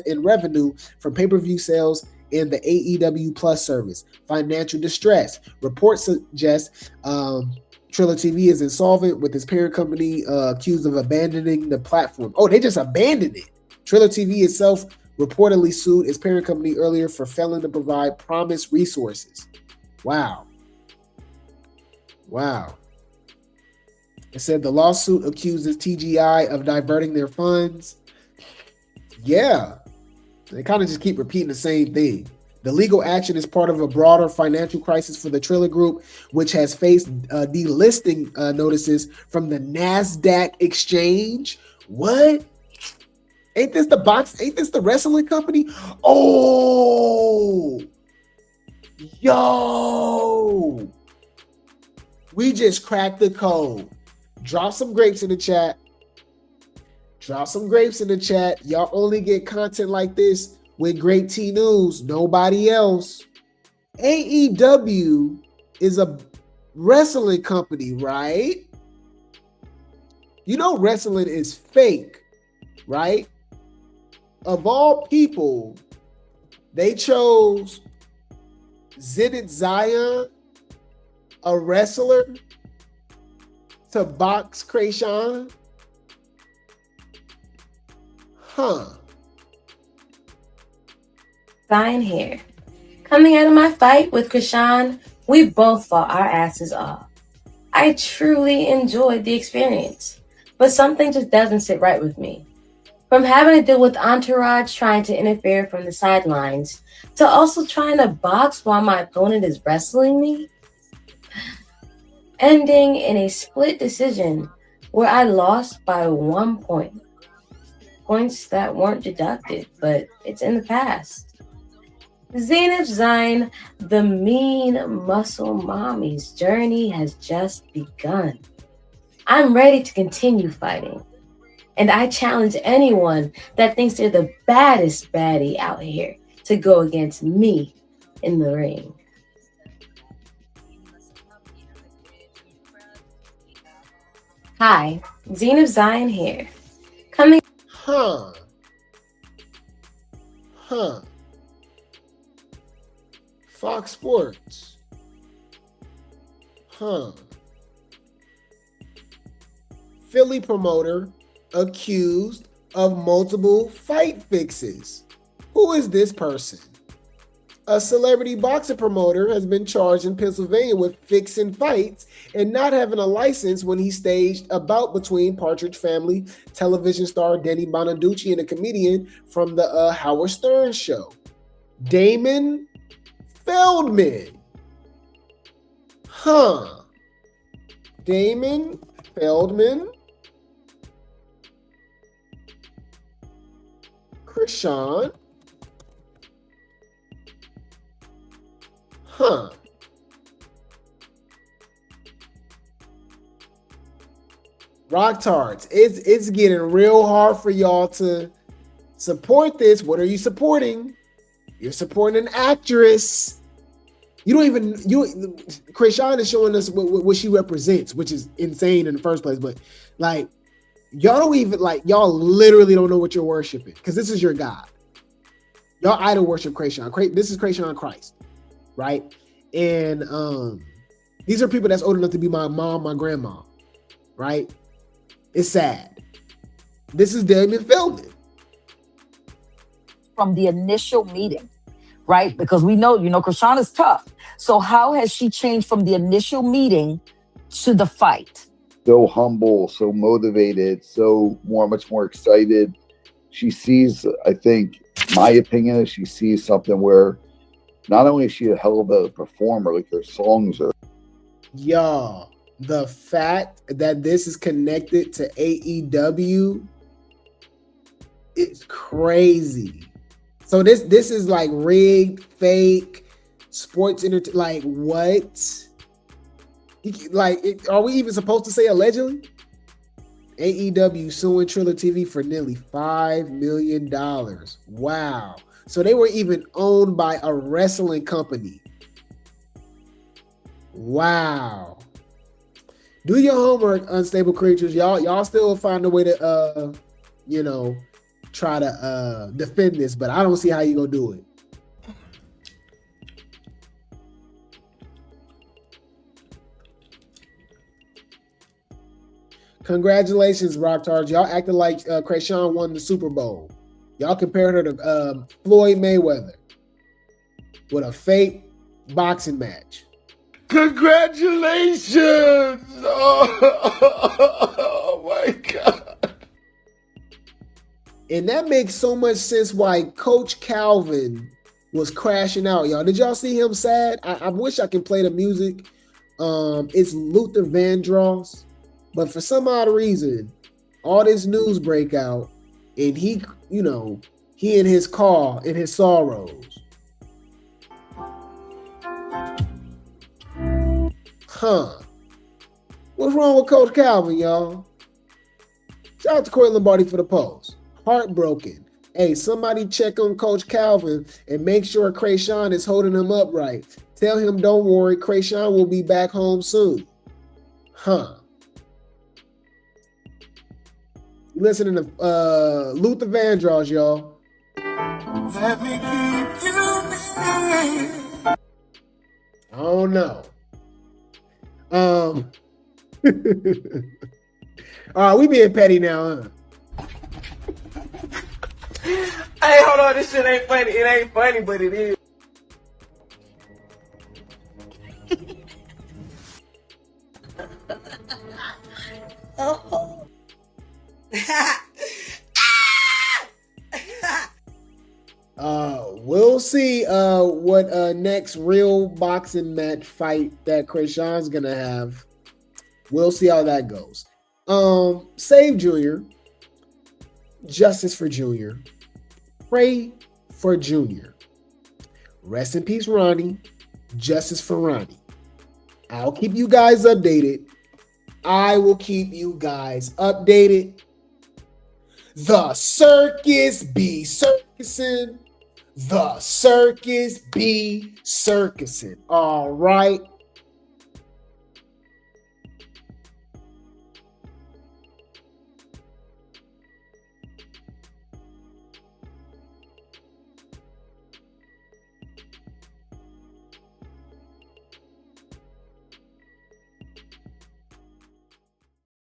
in revenue from pay-per-view sales in the AEW Plus service. Financial distress. Reports suggest Triller TV is insolvent, with its parent company accused of abandoning the platform. Oh, they just abandoned it. Triller TV itself reportedly sued its parent company earlier for failing to provide promised resources. Wow. Wow. It said the lawsuit accuses TGI of diverting their funds. Yeah. They kind of just keep repeating the same thing. The legal action is part of a broader financial crisis for the Triller Group, which has faced delisting notices from the NASDAQ exchange. What? Ain't this the wrestling company? Oh, yo. We just cracked the code. Drop some grapes in the chat. Drop some grapes in the chat. Y'all only get content like this with Grape Tea News. Nobody else. AEW is a wrestling company, right? You know wrestling is fake, right? Of all people, they chose Zenith Zion, a wrestler, to box Chrisean. Huh. Zion here. Coming out of my fight with Chrisean, we both fought our asses off. I truly enjoyed the experience, but something just doesn't sit right with me. From having to deal with entourage trying to interfere from the sidelines, to also trying to box while my opponent is wrestling me, ending in a split decision where I lost by 1 point. Points that weren't deducted, but it's in the past. Zenith Zion, the mean muscle mommy's journey has just begun. I'm ready to continue fighting. And I challenge anyone that thinks they're the baddest baddie out here to go against me in the ring. Hi, Zenith Zion here. Coming. Huh. Fox Sports. Philly promoter accused of multiple fight fixes. Who is this person? A celebrity boxing promoter has been charged in Pennsylvania with fixing fights and not having a license when he staged a bout between Partridge Family television star Denny Bonaducci and a comedian from the Howard Stern show, Damon Feldman. Damon Feldman. Chrisean. Rock Tards, it's getting real hard for y'all to support this. What are you supporting? You're supporting an actress. Chrisean is showing us what she represents, which is insane in the first place. But like, y'all literally don't know what you're worshiping, because this is your God. Y'all idol worship Chrisean. This is Chrisean Christ, right? And these are people that's old enough to be my mom, my grandma, right? It's sad. This is Damon Feldman. From the initial meeting, right? Because we know, Chrisean is tough. So how has she changed from the initial meeting to the fight? So humble, so motivated, much more excited. She sees, I think, my opinion is she sees something where not only is she a hell of a performer, like her songs are. Y'all, the fact that this is connected to AEW is crazy. So this is like rigged, fake, sports like what? Are we even supposed to say allegedly? AEW suing Triller TV for nearly $5 million. Wow. So they were even owned by a wrestling company. Wow. Do your homework, unstable creatures. Y'all still find a way to try to defend this, but I don't see how you gonna do it. Congratulations, Rocktards. Y'all acted like Chrisean won the Super Bowl. Y'all compared her to Floyd Mayweather with a fake boxing match. Congratulations! Oh my God. And that makes so much sense why Coach Calvin was crashing out, y'all. Did y'all see him sad? I wish I can play the music. It's Luther Vandross. But for some odd reason, all this news break out, and he in his car, in his sorrows. Huh. What's wrong with Coach Calvin, y'all? Shout out to Corey Lombardi for the post. Heartbroken. Hey, somebody check on Coach Calvin and make sure Chrisean is holding him up right. Tell him, don't worry, Chrisean will be back home soon. Huh. Listening to Luther Vandross, y'all. Let me keep you near. I don't know. All right, we being petty now, huh? Hey, hold on, this shit ain't funny. It ain't funny, but it is. Oh. We'll see what next real boxing match fight that Chrisean's gonna have. We'll see how that goes. Save Junior. Justice for Junior. Pray for Junior. Rest in peace, Ronnie. Justice for Ronnie. I'll keep you guys updated. I will keep you guys updated. The circus be circusing. The circus be circusing. All right.